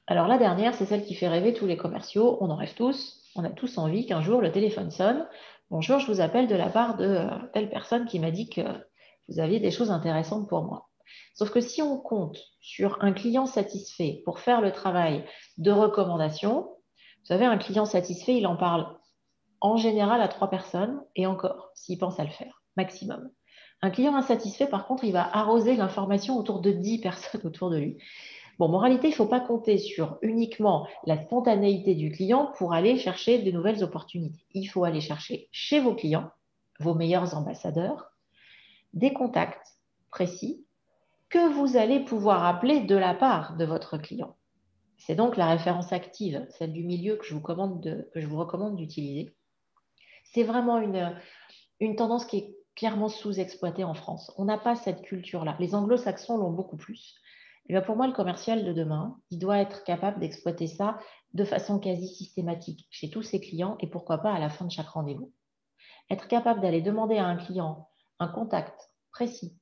Alors, la dernière, c'est celle qui fait rêver tous les commerciaux. On en rêve tous. On a tous envie qu'un jour, le téléphone sonne. « Bonjour, je vous appelle de la part de telle personne qui m'a dit que vous aviez des choses intéressantes pour moi. » Sauf que si on compte sur un client satisfait pour faire le travail de recommandation, vous savez, un client satisfait, il en parle en général à 3 personnes et encore, s'il pense à le faire, maximum. Un client insatisfait, par contre, il va arroser l'information autour de 10 personnes autour de lui. Bon, moralité, il ne faut pas compter sur uniquement la spontanéité du client pour aller chercher de nouvelles opportunités. Il faut aller chercher chez vos clients, vos meilleurs ambassadeurs, des contacts précis que vous allez pouvoir appeler de la part de votre client. C'est donc la référence active, celle du milieu que je vous recommande d'utiliser. C'est vraiment une tendance qui est clairement sous-exploitée en France. On n'a pas cette culture-là. Les anglo-saxons l'ont beaucoup plus. Et bien pour moi, le commercial de demain, il doit être capable d'exploiter ça de façon quasi systématique chez tous ses clients et pourquoi pas à la fin de chaque rendez-vous. Être capable d'aller demander à un client un contact précis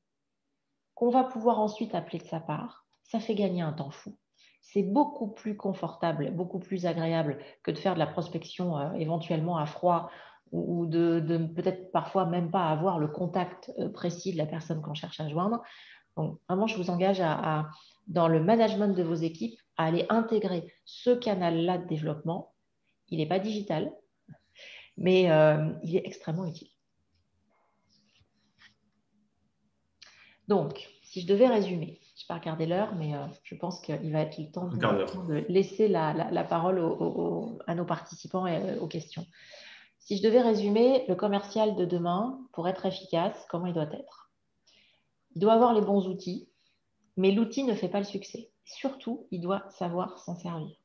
qu'on va pouvoir ensuite appeler de sa part, ça fait gagner un temps fou. C'est beaucoup plus confortable, beaucoup plus agréable que de faire de la prospection éventuellement à froid ou de peut-être parfois même pas avoir le contact précis de la personne qu'on cherche à joindre. Donc vraiment, je vous engage dans le management de vos équipes à aller intégrer ce canal-là de développement. Il n'est pas digital, mais il est extrêmement utile. Donc, si je devais résumer, je n'ai pas regardé l'heure, mais je pense qu'il va être le temps de laisser la parole à nos participants et aux questions. Si je devais résumer, le commercial de demain, pour être efficace, comment il doit être? Il doit avoir les bons outils, mais l'outil ne fait pas le succès. Surtout, il doit savoir s'en servir.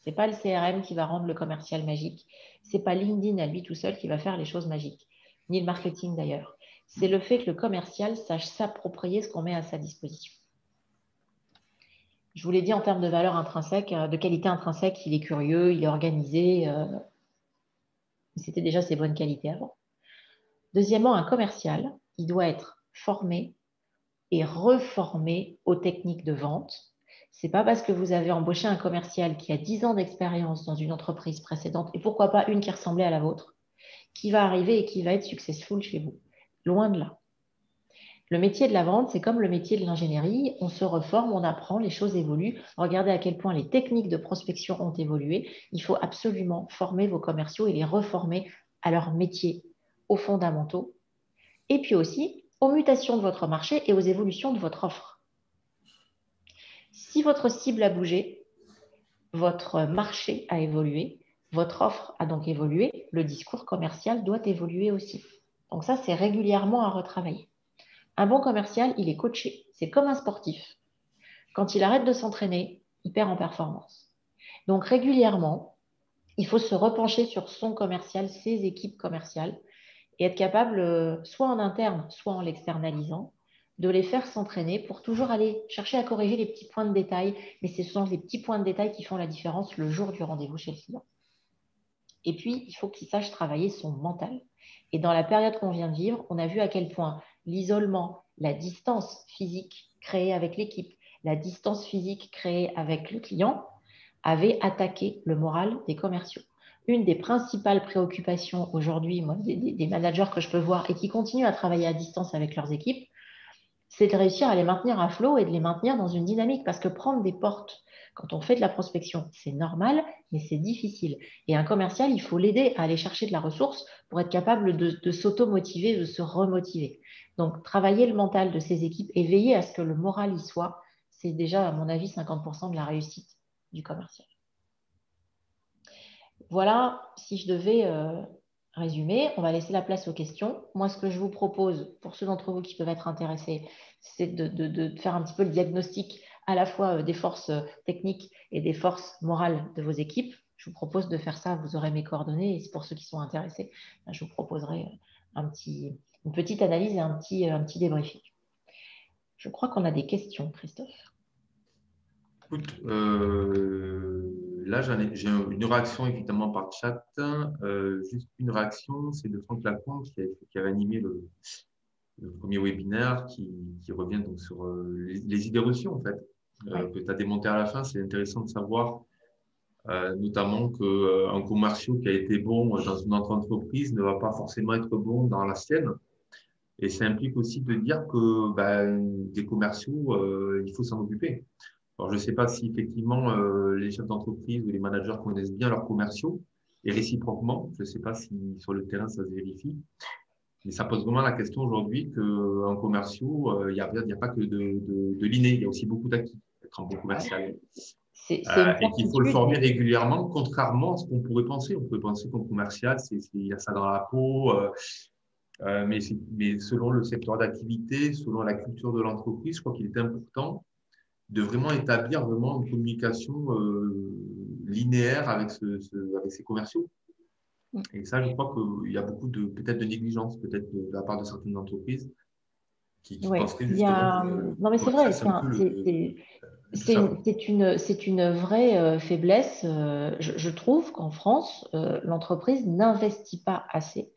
Ce n'est pas le CRM qui va rendre le commercial magique. Ce n'est pas LinkedIn à lui tout seul qui va faire les choses magiques, ni le marketing d'ailleurs. C'est le fait que le commercial sache s'approprier ce qu'on met à sa disposition. Je vous l'ai dit en termes de valeur intrinsèque, de qualité intrinsèque, il est curieux, il est organisé. C'était déjà ses bonnes qualités avant. Deuxièmement, un commercial, il doit être formé et reformé aux techniques de vente. Ce n'est pas parce que vous avez embauché un commercial qui a 10 ans d'expérience dans une entreprise précédente, et pourquoi pas une qui ressemblait à la vôtre, qui va arriver et qui va être successful chez vous. Loin de là. Le métier de la vente, c'est comme le métier de l'ingénierie. On se reforme, on apprend, les choses évoluent. Regardez à quel point les techniques de prospection ont évolué. Il faut absolument former vos commerciaux et les reformer à leur métier, aux fondamentaux, et puis aussi aux mutations de votre marché et aux évolutions de votre offre. Si votre cible a bougé, votre marché a évolué, votre offre a donc évolué, le discours commercial doit évoluer aussi. Donc ça, c'est régulièrement à retravailler. Un bon commercial, il est coaché. C'est comme un sportif. Quand il arrête de s'entraîner, il perd en performance. Donc régulièrement, il faut se repencher sur son commercial, ses équipes commerciales, et être capable, soit en interne, soit en l'externalisant, de les faire s'entraîner pour toujours aller chercher à corriger les petits points de détail. Mais ce sont les petits points de détail qui font la différence le jour du rendez-vous chez le client. Et puis, il faut qu'il sache travailler son mental. Et dans la période qu'on vient de vivre, on a vu à quel point l'isolement, la distance physique créée avec l'équipe, la distance physique créée avec le client avait attaqué le moral des commerciaux. Une des principales préoccupations aujourd'hui, moi, des managers que je peux voir et qui continuent à travailler à distance avec leurs équipes, c'est de réussir à les maintenir à flot et de les maintenir dans une dynamique. Parce que prendre des portes, quand on fait de la prospection, c'est normal, mais c'est difficile. Et un commercial, il faut l'aider à aller chercher de la ressource pour être capable de s'auto-motiver, de se remotiver. Donc, travailler le mental de ces équipes et veiller à ce que le moral y soit, c'est déjà, à mon avis, 50% de la réussite du commercial. Voilà, si je devais résumer, on va laisser la place aux questions. Moi, ce que je vous propose, pour ceux d'entre vous qui peuvent être intéressés, c'est de faire un petit peu le diagnostic à la fois des forces techniques et des forces morales de vos équipes. Je vous propose de faire ça, vous aurez mes coordonnées, et pour ceux qui sont intéressés, je vous proposerai une petite analyse et un petit débriefing. Je crois qu'on a des questions, Christophe. Écoute, là, j'ai une réaction évidemment par chat. Juste une réaction, c'est de Franck Lacombe qui avait animé le premier webinaire qui revient donc sur les idées reçues en fait, que tu as démonté à la fin. C'est intéressant de savoir notamment qu'un commercial qui a été bon dans une autre entreprise ne va pas forcément être bon dans la sienne. Et ça implique aussi de dire que des commerciaux, il faut s'en occuper. Alors, je ne sais pas si effectivement les chefs d'entreprise ou les managers connaissent bien leurs commerciaux et réciproquement. Je ne sais pas si sur le terrain ça se vérifie. Mais ça pose vraiment la question aujourd'hui qu'un commercial, il n'y a pas que de l'inné, il y a aussi beaucoup d'acquis être un bon commercial. C'est une Et qu'il faut le former certitude. régulièrement, contrairement à ce qu'on pourrait penser. On pourrait penser qu'un commercial, il y a ça dans la peau. Mais selon le secteur d'activité, selon la culture de l'entreprise, je crois qu'il est important de vraiment établir vraiment une communication linéaire avec ces commerciaux. Et ça, je crois qu'il y a beaucoup peut-être de négligence, peut-être de la part de certaines entreprises qui Oui, penseraient il y justement a. que Non, mais c'est vrai, c'est un peu le chapeau. c'est une vraie faiblesse. Je trouve qu'en France, l'entreprise n'investit pas assez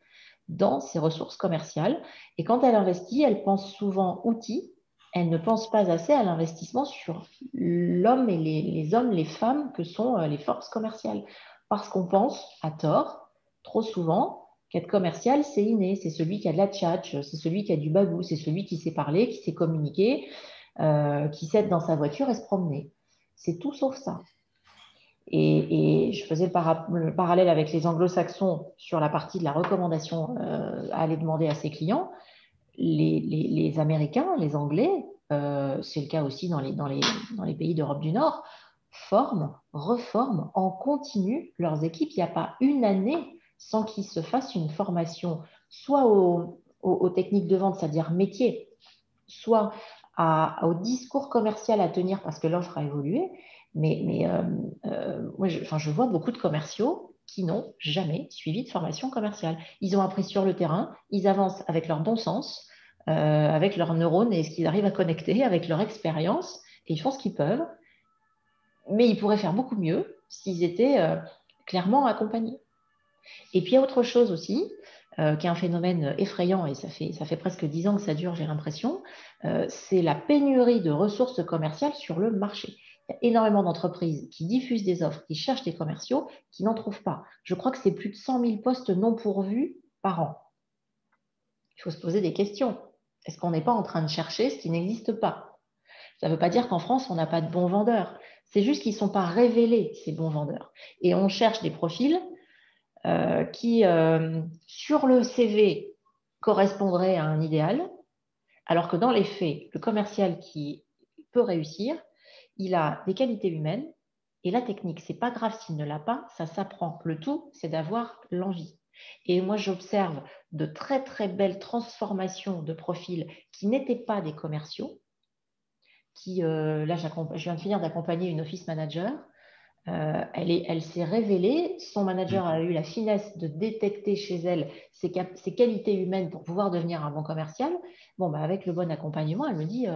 dans ses ressources commerciales. Et quand elle investit, elle pense souvent outils. Elle ne pense pas assez à l'investissement sur l'homme et les hommes, les femmes que sont les forces commerciales. Parce qu'on pense, à tort, trop souvent, qu'être commercial, c'est inné. C'est celui qui a de la tchatch, c'est celui qui a du bagou, c'est celui qui sait parler, qui sait communiquer, qui sait être dans sa voiture et se promener. C'est tout sauf ça. Et je faisais le parallèle avec les anglo-saxons sur la partie de la recommandation à aller demander à ses clients. Les Américains, les Anglais, c'est le cas aussi dans les pays d'Europe du Nord, forment, reforment en continu leurs équipes. Il n'y a pas une année sans qu'ils se fassent une formation, soit aux techniques de vente, c'est-à-dire métier, soit au discours commercial à tenir parce que l'offre a évolué. Moi, je vois beaucoup de commerciaux qui n'ont jamais suivi de formation commerciale. Ils ont appris sur le terrain, ils avancent avec leur bon sens, avec leurs neurones et ce qu'ils arrivent à connecter, avec leur expérience, et ils font ce qu'ils peuvent. Mais ils pourraient faire beaucoup mieux s'ils étaient clairement accompagnés. Et puis il y a autre chose aussi, qui est un phénomène effrayant, et ça fait presque 10 ans que ça dure, j'ai l'impression, c'est la pénurie de ressources commerciales sur le marché. Il y a énormément d'entreprises qui diffusent des offres, qui cherchent des commerciaux, qui n'en trouvent pas. Je crois que c'est plus de 100 000 postes non pourvus par an. Il faut se poser des questions. Est-ce qu'on n'est pas en train de chercher ce qui n'existe pas? Ça ne veut pas dire qu'en France, on n'a pas de bons vendeurs. C'est juste qu'ils ne sont pas révélés, ces bons vendeurs. Et on cherche des profils qui, sur le CV, correspondraient à un idéal, alors que dans les faits, le commercial qui peut réussir, il a des qualités humaines et la technique. C'est pas grave s'il ne l'a pas, ça s'apprend. Le tout, c'est d'avoir l'envie. Et moi, j'observe de très, très belles transformations de profils qui n'étaient pas des commerciaux, là, je viens de finir d'accompagner une office manager. Elle s'est révélée, son manager a eu la finesse de détecter chez elle ses qualités humaines pour pouvoir devenir un bon commercial. Bon, avec le bon accompagnement, elle me dit,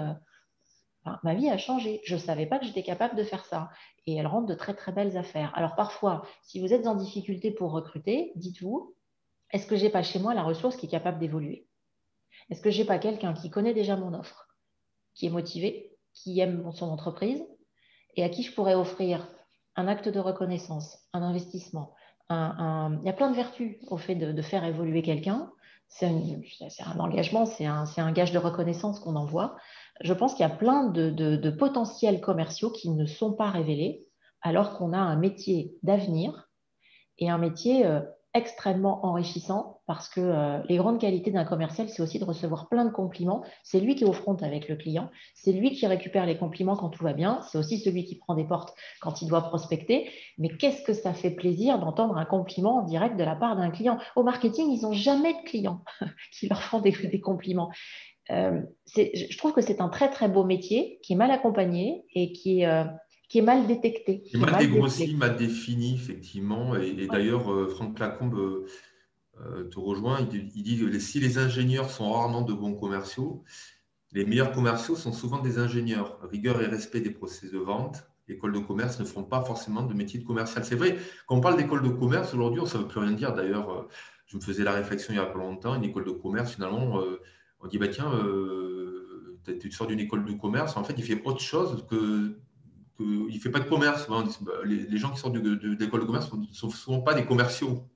Enfin, ma vie a changé. Je ne savais pas que j'étais capable de faire ça. Et elle rend de très, très belles affaires. Alors parfois, si vous êtes en difficulté pour recruter, dites-vous, est-ce que je n'ai pas chez moi la ressource qui est capable d'évoluer? Est-ce que je n'ai pas quelqu'un qui connaît déjà mon offre, qui est motivé, qui aime son entreprise et à qui je pourrais offrir un acte de reconnaissance, un investissement. Il y a plein de vertus au fait de faire évoluer quelqu'un. C'est un engagement, c'est un gage de reconnaissance qu'on envoie. Je pense qu'il y a plein de potentiels commerciaux qui ne sont pas révélés, alors qu'on a un métier d'avenir et un métier extrêmement enrichissant parce que les grandes qualités d'un commercial, c'est aussi de recevoir plein de compliments. C'est lui qui est au front avec le client, c'est lui qui récupère les compliments quand tout va bien, c'est aussi celui qui prend des portes quand il doit prospecter. Mais qu'est-ce que ça fait plaisir d'entendre un compliment en direct de la part d'un client. Au marketing, ils n'ont jamais de clients qui leur font des compliments. Je trouve que c'est un très très beau métier qui est mal accompagné et qui est mal détecté, Et qui est mal mal dégrossi, décelé. mal défini, effectivement. Et Ouais. d'ailleurs, Franck Lacombe te rejoint. Il dit que si les ingénieurs sont rarement de bons commerciaux, les meilleurs commerciaux sont souvent des ingénieurs. Rigueur et respect des process de vente. Écoles de commerce ne font pas forcément de métier de commercial. C'est vrai, quand on parle d'école de commerce, aujourd'hui, ça ne veut plus rien dire. D'ailleurs, je me faisais la réflexion il n'y a pas longtemps, une école de commerce, finalement, on dit, bah, tiens, tu sors d'une école de commerce, en fait, il fait autre chose il ne fait pas de commerce. On dit, bah, les gens qui sortent d'école de commerce ne sont souvent pas des commerciaux.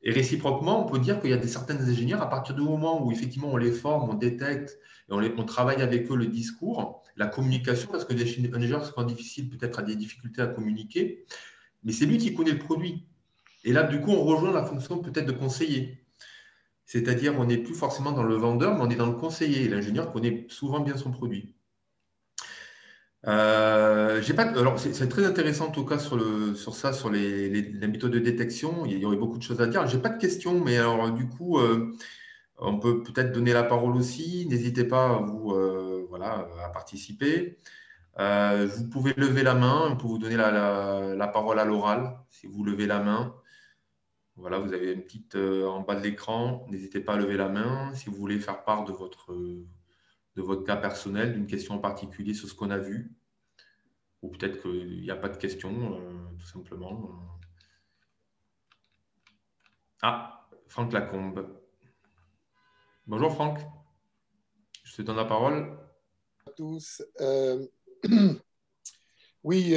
Et réciproquement, on peut dire qu'il y a certains ingénieurs, à partir du moment où effectivement on les forme, on détecte et on travaille avec eux le discours, la communication, parce que les ingénieurs, c'est quand difficile, peut-être a des difficultés à communiquer, mais c'est lui qui connaît le produit. Et là, du coup, on rejoint la fonction peut-être de conseiller. C'est-à-dire, on n'est plus forcément dans le vendeur, mais on est dans le conseiller. Et l'ingénieur connaît souvent bien son produit. J'ai pas, alors c'est très intéressant en tout cas sur ça, sur les méthodes de détection. Il y aurait beaucoup de choses à dire. J'ai pas de questions, mais alors du coup, on peut peut-être donner la parole aussi. N'hésitez pas à vous, voilà, à participer. Vous pouvez lever la main. On peut vous donner la parole à l'oral si vous levez la main. Voilà, vous avez une petite en bas de l'écran. N'hésitez pas à lever la main si vous voulez faire part de votre cas personnel, d'une question en particulier sur ce qu'on a vu. Ou peut-être qu'il n'y a pas de question, tout simplement. Ah, Franck Lacombe. Bonjour Franck, je te donne la parole. À tous. Oui,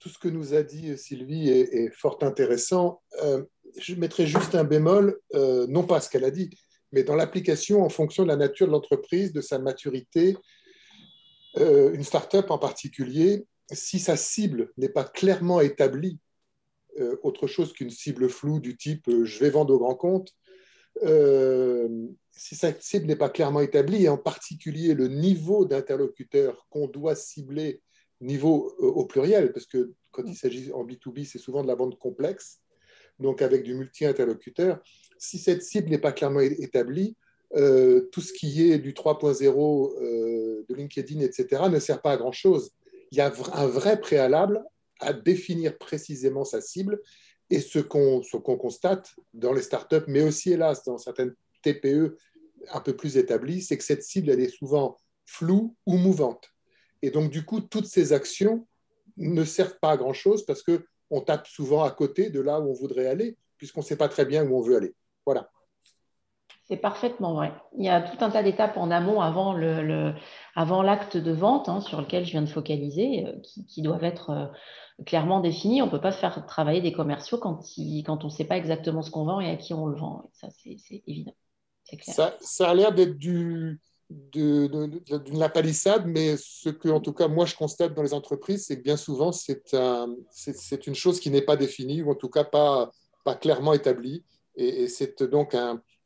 tout ce que nous a dit Sylvie est fort intéressant. Je mettrai juste un bémol, non pas ce qu'elle a dit, mais dans l'application en fonction de la nature de l'entreprise, de sa maturité. Une start-up en particulier, si sa cible n'est pas clairement établie, autre chose qu'une cible floue du type je vais vendre au grand compte, si sa cible n'est pas clairement établie, et en particulier le niveau d'interlocuteur qu'on doit cibler, niveau au pluriel, parce que quand il s'agit en B2B, c'est souvent de la vente complexe, donc avec du multi-interlocuteur, si cette cible n'est pas clairement établie, tout ce qui est du 3.0 de LinkedIn, etc., ne sert pas à grand-chose. Il y a un vrai préalable à définir précisément sa cible. Et ce qu'on constate dans les startups, mais aussi, hélas, dans certaines TPE un peu plus établies, c'est que cette cible, elle est souvent floue ou mouvante. Et donc, du coup, toutes ces actions ne servent pas à grand-chose parce qu'on tape souvent à côté de là où on voudrait aller, puisqu'on ne sait pas très bien où on veut aller. Voilà. C'est parfaitement vrai. Il y a tout un tas d'étapes en amont avant l'acte de vente sur lequel je viens de focaliser qui doivent être clairement définies. On ne peut pas faire travailler des commerciaux quand on ne sait pas exactement ce qu'on vend et à qui on le vend. Et ça, c'est évident. C'est clair. Ça a l'air d'être d'une lapalissade, mais ce que, en tout cas, moi, je constate dans les entreprises, c'est que bien souvent, c'est une chose qui n'est pas définie, ou en tout cas pas clairement établie. Et c'est donc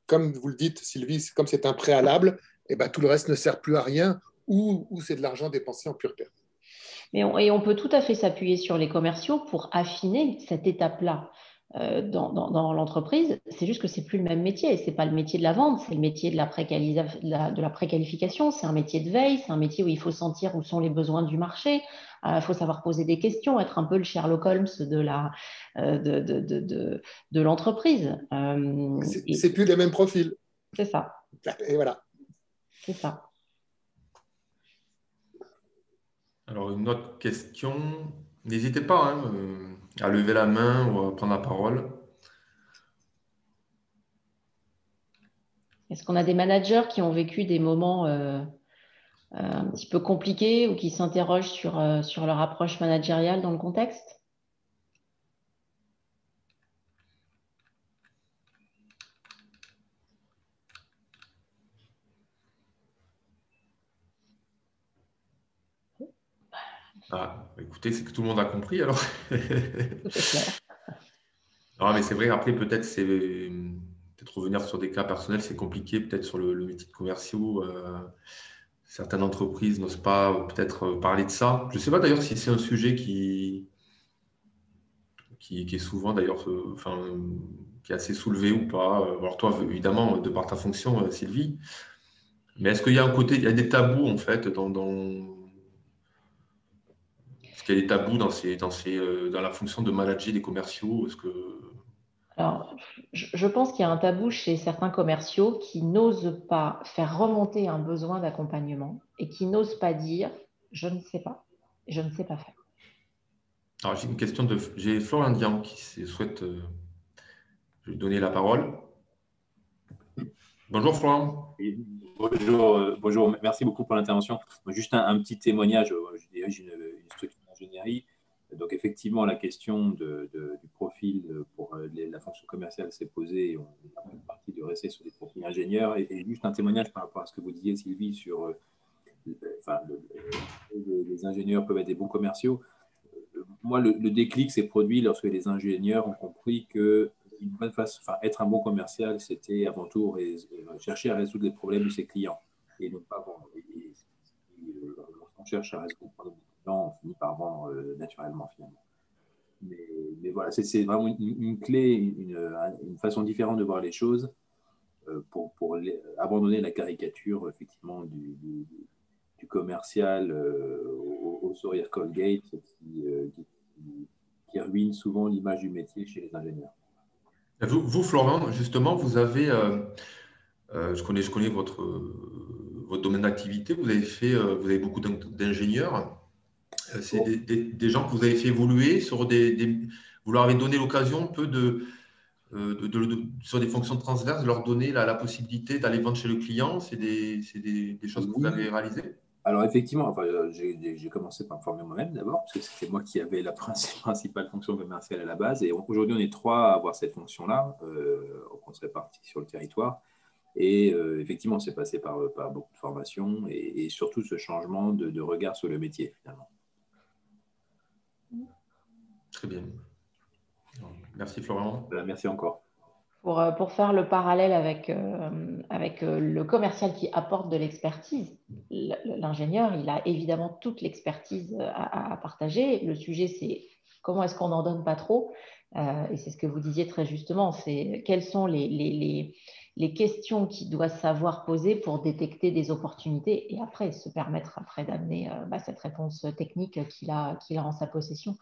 comme vous le dites, Sylvie, comme c'est un préalable, et ben, tout le reste ne sert plus à rien, ou c'est de l'argent dépensé en pure perte. Et on peut tout à fait s'appuyer sur les commerciaux pour affiner cette étape-là dans l'entreprise. C'est juste que c'est plus le même métier. C'est pas le métier de la vente, c'est le métier de la préqualification. C'est un métier de veille, c'est un métier où il faut sentir où sont les besoins du marché. Il faut savoir poser des questions, être un peu le Sherlock Holmes de l'entreprise. C'est plus les mêmes profils. C'est ça. Et voilà. C'est ça. Alors, une autre question. N'hésitez pas hein, à lever la main ou à prendre la parole. Est-ce qu'on a des managers qui ont vécu des moments un petit peu compliqués ou qui s'interrogent sur leur approche managériale dans le contexte? Ah, écoutez, c'est que tout le monde a compris alors. Tout est clair. Non, mais c'est vrai, après, peut-être revenir sur des cas personnels, c'est compliqué, peut-être sur le métier de commerciaux. Certaines entreprises n'osent pas peut-être parler de ça. Je ne sais pas d'ailleurs si c'est un sujet qui est souvent d'ailleurs, enfin, qui est assez soulevé ou pas. Alors toi, évidemment, de par ta fonction, Sylvie, mais est-ce qu'il y a un côté, il y a des tabous en fait est-ce qu'il y a des tabous dans la fonction de manager des commerciaux? Est-ce que Alors, je pense qu'il y a un tabou chez certains commerciaux qui n'osent pas faire remonter un besoin d'accompagnement et qui n'osent pas dire je ne sais pas, je ne sais pas faire. Alors, j'ai Florian Dian qui souhaite lui donner la parole. Bonjour Florian. Et bonjour, merci beaucoup pour l'intervention. Juste un petit témoignage. J'ai une structure d'ingénierie. Donc, effectivement, la question du profil pour la fonction commerciale s'est posée. On a parti de rester sur des profils ingénieurs. Et juste un témoignage par rapport à ce que vous disiez, Sylvie, sur les ingénieurs peuvent être des bons commerciaux. Moi, le déclic s'est produit lorsque les ingénieurs ont compris que être un bon commercial, c'était avant tout chercher à résoudre les problèmes de ses clients et non pas vendre. Lorsqu'on cherche à résoudre les problèmes des clients, on finit par vendre naturellement finalement. Mais voilà, c'est vraiment une clé, une façon différente de voir les choses pour abandonner la caricature effectivement du commercial au sourire Colgate qui ruine souvent l'image du métier chez les ingénieurs. Vous Florian, justement, vous avez, je connais votre domaine d'activité, vous avez beaucoup d'ingénieurs. C'est des gens que vous avez fait évoluer vous leur avez donné l'occasion un peu sur des fonctions transverses, de leur donner la possibilité d'aller vendre chez le client. C'est des choses que vous avez réalisées? Alors effectivement, j'ai commencé par me former moi-même d'abord, parce que c'était moi qui avais la principale fonction commerciale à la base. Et aujourd'hui, on est 3 à avoir cette fonction-là, qu'on se répartit sur le territoire. Et effectivement, c'est passé par beaucoup de formations et surtout ce changement de regard sur le métier, finalement. Très bien. Merci Florian. Merci encore. Pour faire le parallèle avec le commercial qui apporte de l'expertise, l'ingénieur, il a évidemment toute l'expertise à partager. Le sujet, c'est comment est-ce qu'on n'en donne pas trop. Et c'est ce que vous disiez très justement, c'est quelles sont les questions qu'il doit savoir poser pour détecter des opportunités et après se permettre d'amener cette réponse technique qu'il a en sa possession.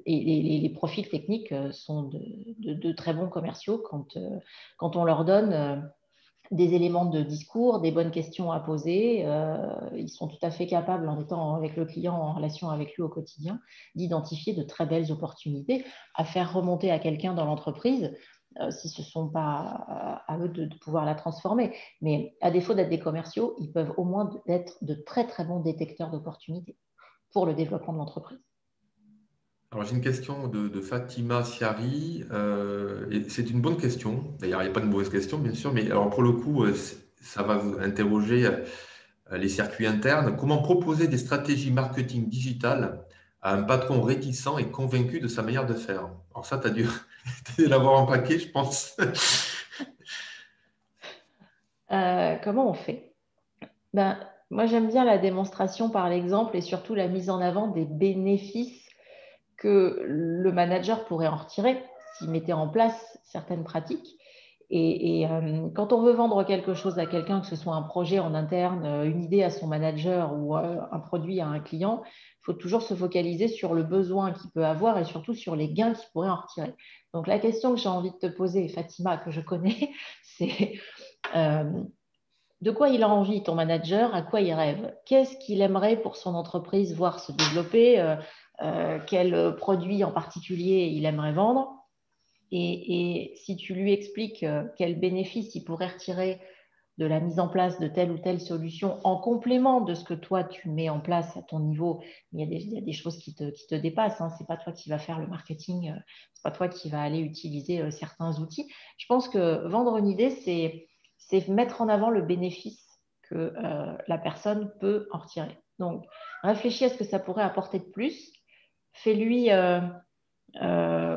Et les profils techniques sont de très bons commerciaux quand on leur donne des éléments de discours, des bonnes questions à poser. Ils sont tout à fait capables, en étant avec le client, en relation avec lui au quotidien, d'identifier de très belles opportunités à faire remonter à quelqu'un dans l'entreprise si ce ne sont pas à eux de pouvoir la transformer. Mais à défaut d'être des commerciaux, ils peuvent au moins être de très très bons détecteurs d'opportunités pour le développement de l'entreprise. Alors, j'ai une question de Fatima Siari. Et c'est une bonne question. D'ailleurs, il n'y a pas de mauvaise question, bien sûr, mais alors pour le coup, ça va vous interroger les circuits internes. Comment proposer des stratégies marketing digitales à un patron réticent et convaincu de sa manière de faire? Alors ça, tu as dû l'avoir en paquet, je pense. Comment on fait? Moi, j'aime bien la démonstration par l'exemple et surtout la mise en avant des bénéfices que le manager pourrait en retirer s'il mettait en place certaines pratiques. Et quand on veut vendre quelque chose à quelqu'un, que ce soit un projet en interne, une idée à son manager ou un produit à un client, il faut toujours se focaliser sur le besoin qu'il peut avoir et surtout sur les gains qu'il pourrait en retirer. Donc la question que j'ai envie de te poser, Fatima, que je connais, c'est de quoi il a envie, ton manager, à quoi il rêve, qu'est-ce qu'il aimerait pour son entreprise voir se développer, quel produit en particulier il aimerait vendre. Et si tu lui expliques quel bénéfice il pourrait retirer de la mise en place de telle ou telle solution en complément de ce que toi tu mets en place à ton niveau, il y a des choses qui te dépassent, hein. Ce n'est pas toi qui vas faire le marketing, ce n'est pas toi qui vas aller utiliser certains outils. Je pense que vendre une idée, c'est mettre en avant le bénéfice que la personne peut en retirer. Donc, réfléchis à ce que ça pourrait apporter de plus. Fais-lui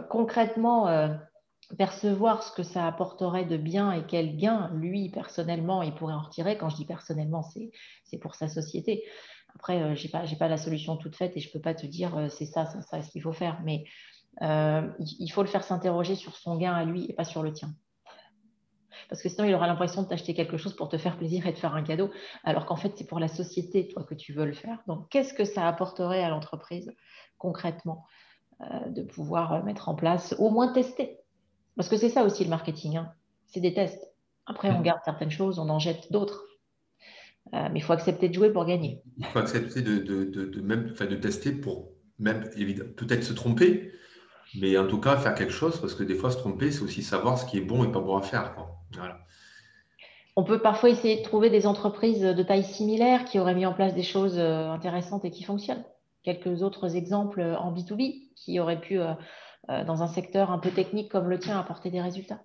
concrètement percevoir ce que ça apporterait de bien et quel gain, lui, personnellement, il pourrait en retirer. Quand je dis personnellement, c'est pour sa société. Après, je n'ai pas la solution toute faite et je ne peux pas te dire c'est ça, ce qu'il faut faire. Mais il faut le faire s'interroger sur son gain à lui et pas sur le tien. Parce que sinon, il aura l'impression de t'acheter quelque chose pour te faire plaisir et te faire un cadeau, alors qu'en fait, c'est pour la société, toi, que tu veux le faire. Donc, qu'est-ce que ça apporterait à l'entreprise concrètement de pouvoir mettre en place, au moins tester? Parce que c'est ça aussi le marketing, hein. C'est des tests. Après, on garde certaines choses, on en jette d'autres. Mais il faut accepter de jouer pour gagner. Il faut accepter de tester pour même peut-être se tromper, mais en tout cas faire quelque chose, parce que des fois se tromper, c'est aussi savoir ce qui est bon et pas bon à faire, quoi. Voilà. On peut parfois essayer de trouver des entreprises de taille similaire qui auraient mis en place des choses intéressantes et qui fonctionnent. Quelques autres exemples en B2B qui auraient pu, dans un secteur un peu technique comme le tien, apporter des résultats.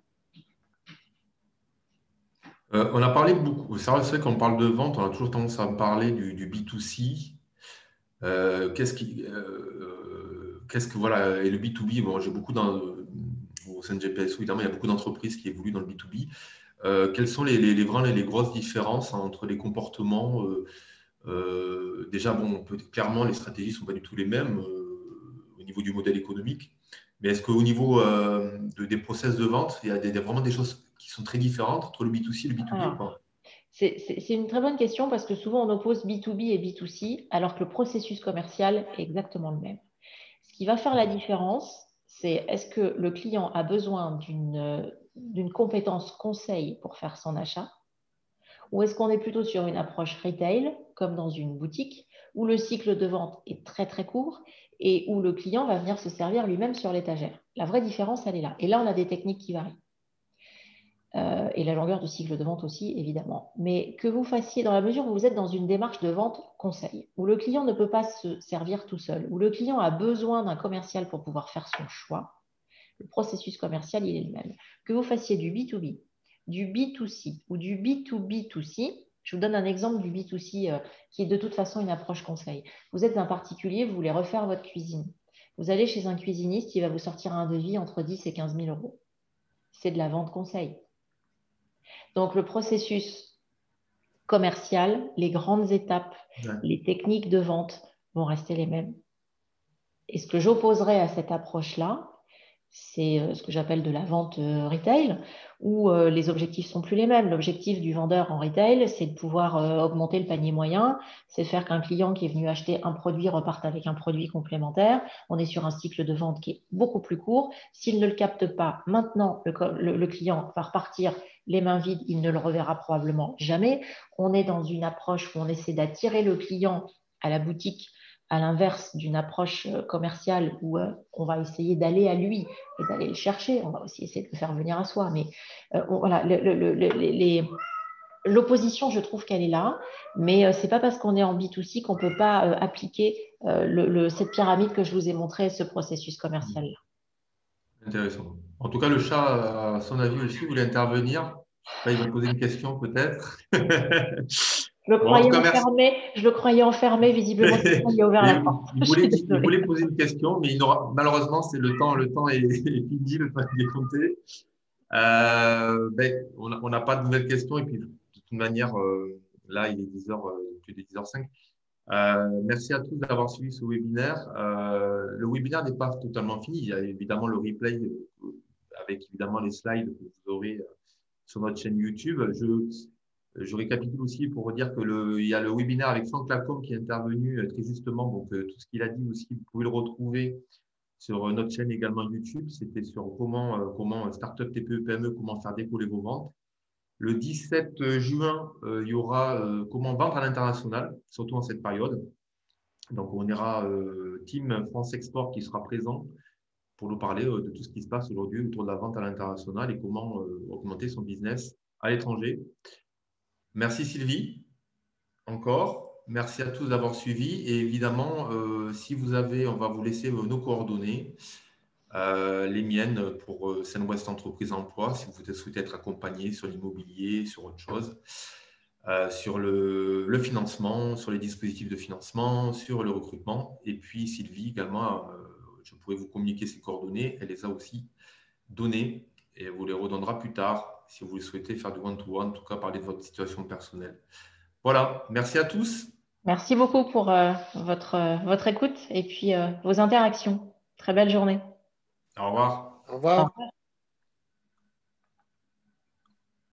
On a parlé beaucoup, c'est vrai qu'on parle de vente, on a toujours tendance à parler du B2C. Voilà, et le B2B, bon, j'ai beaucoup au sein de GPSO, évidemment, il y a beaucoup d'entreprises qui évoluent dans le B2B. Quelles sont les grosses différences entre les comportements? Déjà, bon, clairement, les stratégies ne sont pas du tout les mêmes au niveau du modèle économique. Mais est-ce qu'au niveau des process de vente, il y a vraiment des choses qui sont très différentes entre le B2C et le B2B ou pas? C'est une très bonne question parce que souvent on oppose B2B et B2C alors que le processus commercial est exactement le même. Ce qui va faire la différence, c'est est-ce que le client a besoin d'une compétence conseil pour faire son achat ou est-ce qu'on est plutôt sur une approche retail comme dans une boutique où le cycle de vente est très très court et où le client va venir se servir lui-même sur l'étagère. La vraie différence, elle est là. Et là, on a des techniques qui varient. Et la longueur du cycle de vente aussi, évidemment. Mais que vous fassiez, dans la mesure où vous êtes dans une démarche de vente conseil, où le client ne peut pas se servir tout seul, où le client a besoin d'un commercial pour pouvoir faire son choix, le processus commercial, il est le même. Que vous fassiez du B2B, du B2C ou du B2B2C, je vous donne un exemple du B2C qui est de toute façon une approche conseil. Vous êtes un particulier, vous voulez refaire votre cuisine. Vous allez chez un cuisiniste, il va vous sortir un devis entre 10 et 15 000 euros. C'est de la vente conseil. Donc, le processus commercial, les grandes étapes, les techniques de vente vont rester les mêmes. Et ce que j'opposerais à cette approche-là, c'est ce que j'appelle de la vente retail, où les objectifs ne sont plus les mêmes. L'objectif du vendeur en retail, c'est de pouvoir augmenter le panier moyen, c'est de faire qu'un client qui est venu acheter un produit reparte avec un produit complémentaire. On est sur un cycle de vente qui est beaucoup plus court. S'il ne le capte pas maintenant, le client va repartir les mains vides, il ne le reverra probablement jamais. On est dans une approche où on essaie d'attirer le client à la boutique, à l'inverse d'une approche commerciale où on va essayer d'aller à lui et d'aller le chercher. On va aussi essayer de le faire venir à soi. Mais voilà, l'opposition, je trouve qu'elle est là. Mais ce n'est pas parce qu'on est en B2C qu'on ne peut pas appliquer cette pyramide que je vous ai montrée, ce processus commercial-là. Intéressant. En tout cas, le chat, à son avis aussi, voulait intervenir. Là, il va poser une question peut-être. Je le croyais enfermé, visiblement, il a ouvert la porte. Il voulait poser une question, mais malheureusement, c'est le temps est fini, le temps est décompté. On n'a pas de nouvelles questions, et puis de toute manière, là, il est 10h, plus de 10h05. Merci à tous d'avoir suivi ce webinaire. Le webinaire n'est pas totalement fini. Il y a évidemment le replay avec évidemment les slides que vous aurez sur notre chaîne YouTube. Je récapitule aussi pour dire il y a le webinaire avec Franck Lacombe qui est intervenu très justement. Donc, tout ce qu'il a dit aussi, vous pouvez le retrouver sur notre chaîne également YouTube. C'était sur comment Startup TPE PME, comment faire décoller vos ventes. Le 17 juin, il y aura comment vendre à l'international, surtout en cette période. Donc, on ira Team France Export qui sera présent pour nous parler de tout ce qui se passe aujourd'hui autour de la vente à l'international et comment augmenter son business à l'étranger. Merci Sylvie, encore. Merci à tous d'avoir suivi. Et évidemment, si vous avez, on va vous laisser nos coordonnées, les miennes pour Seine-Ouest Entreprise Emploi, si vous souhaitez être accompagné sur l'immobilier, sur autre chose, sur le financement, sur les dispositifs de financement, sur le recrutement. Et puis Sylvie également, je pourrais vous communiquer ses coordonnées. Elle les a aussi données et elle vous les redonnera plus tard si vous souhaitez faire du one-to-one, en tout cas parler de votre situation personnelle. Voilà, merci à tous. Merci beaucoup pour votre écoute et puis vos interactions. Très belle journée. Au revoir. Au Au revoir. revoir.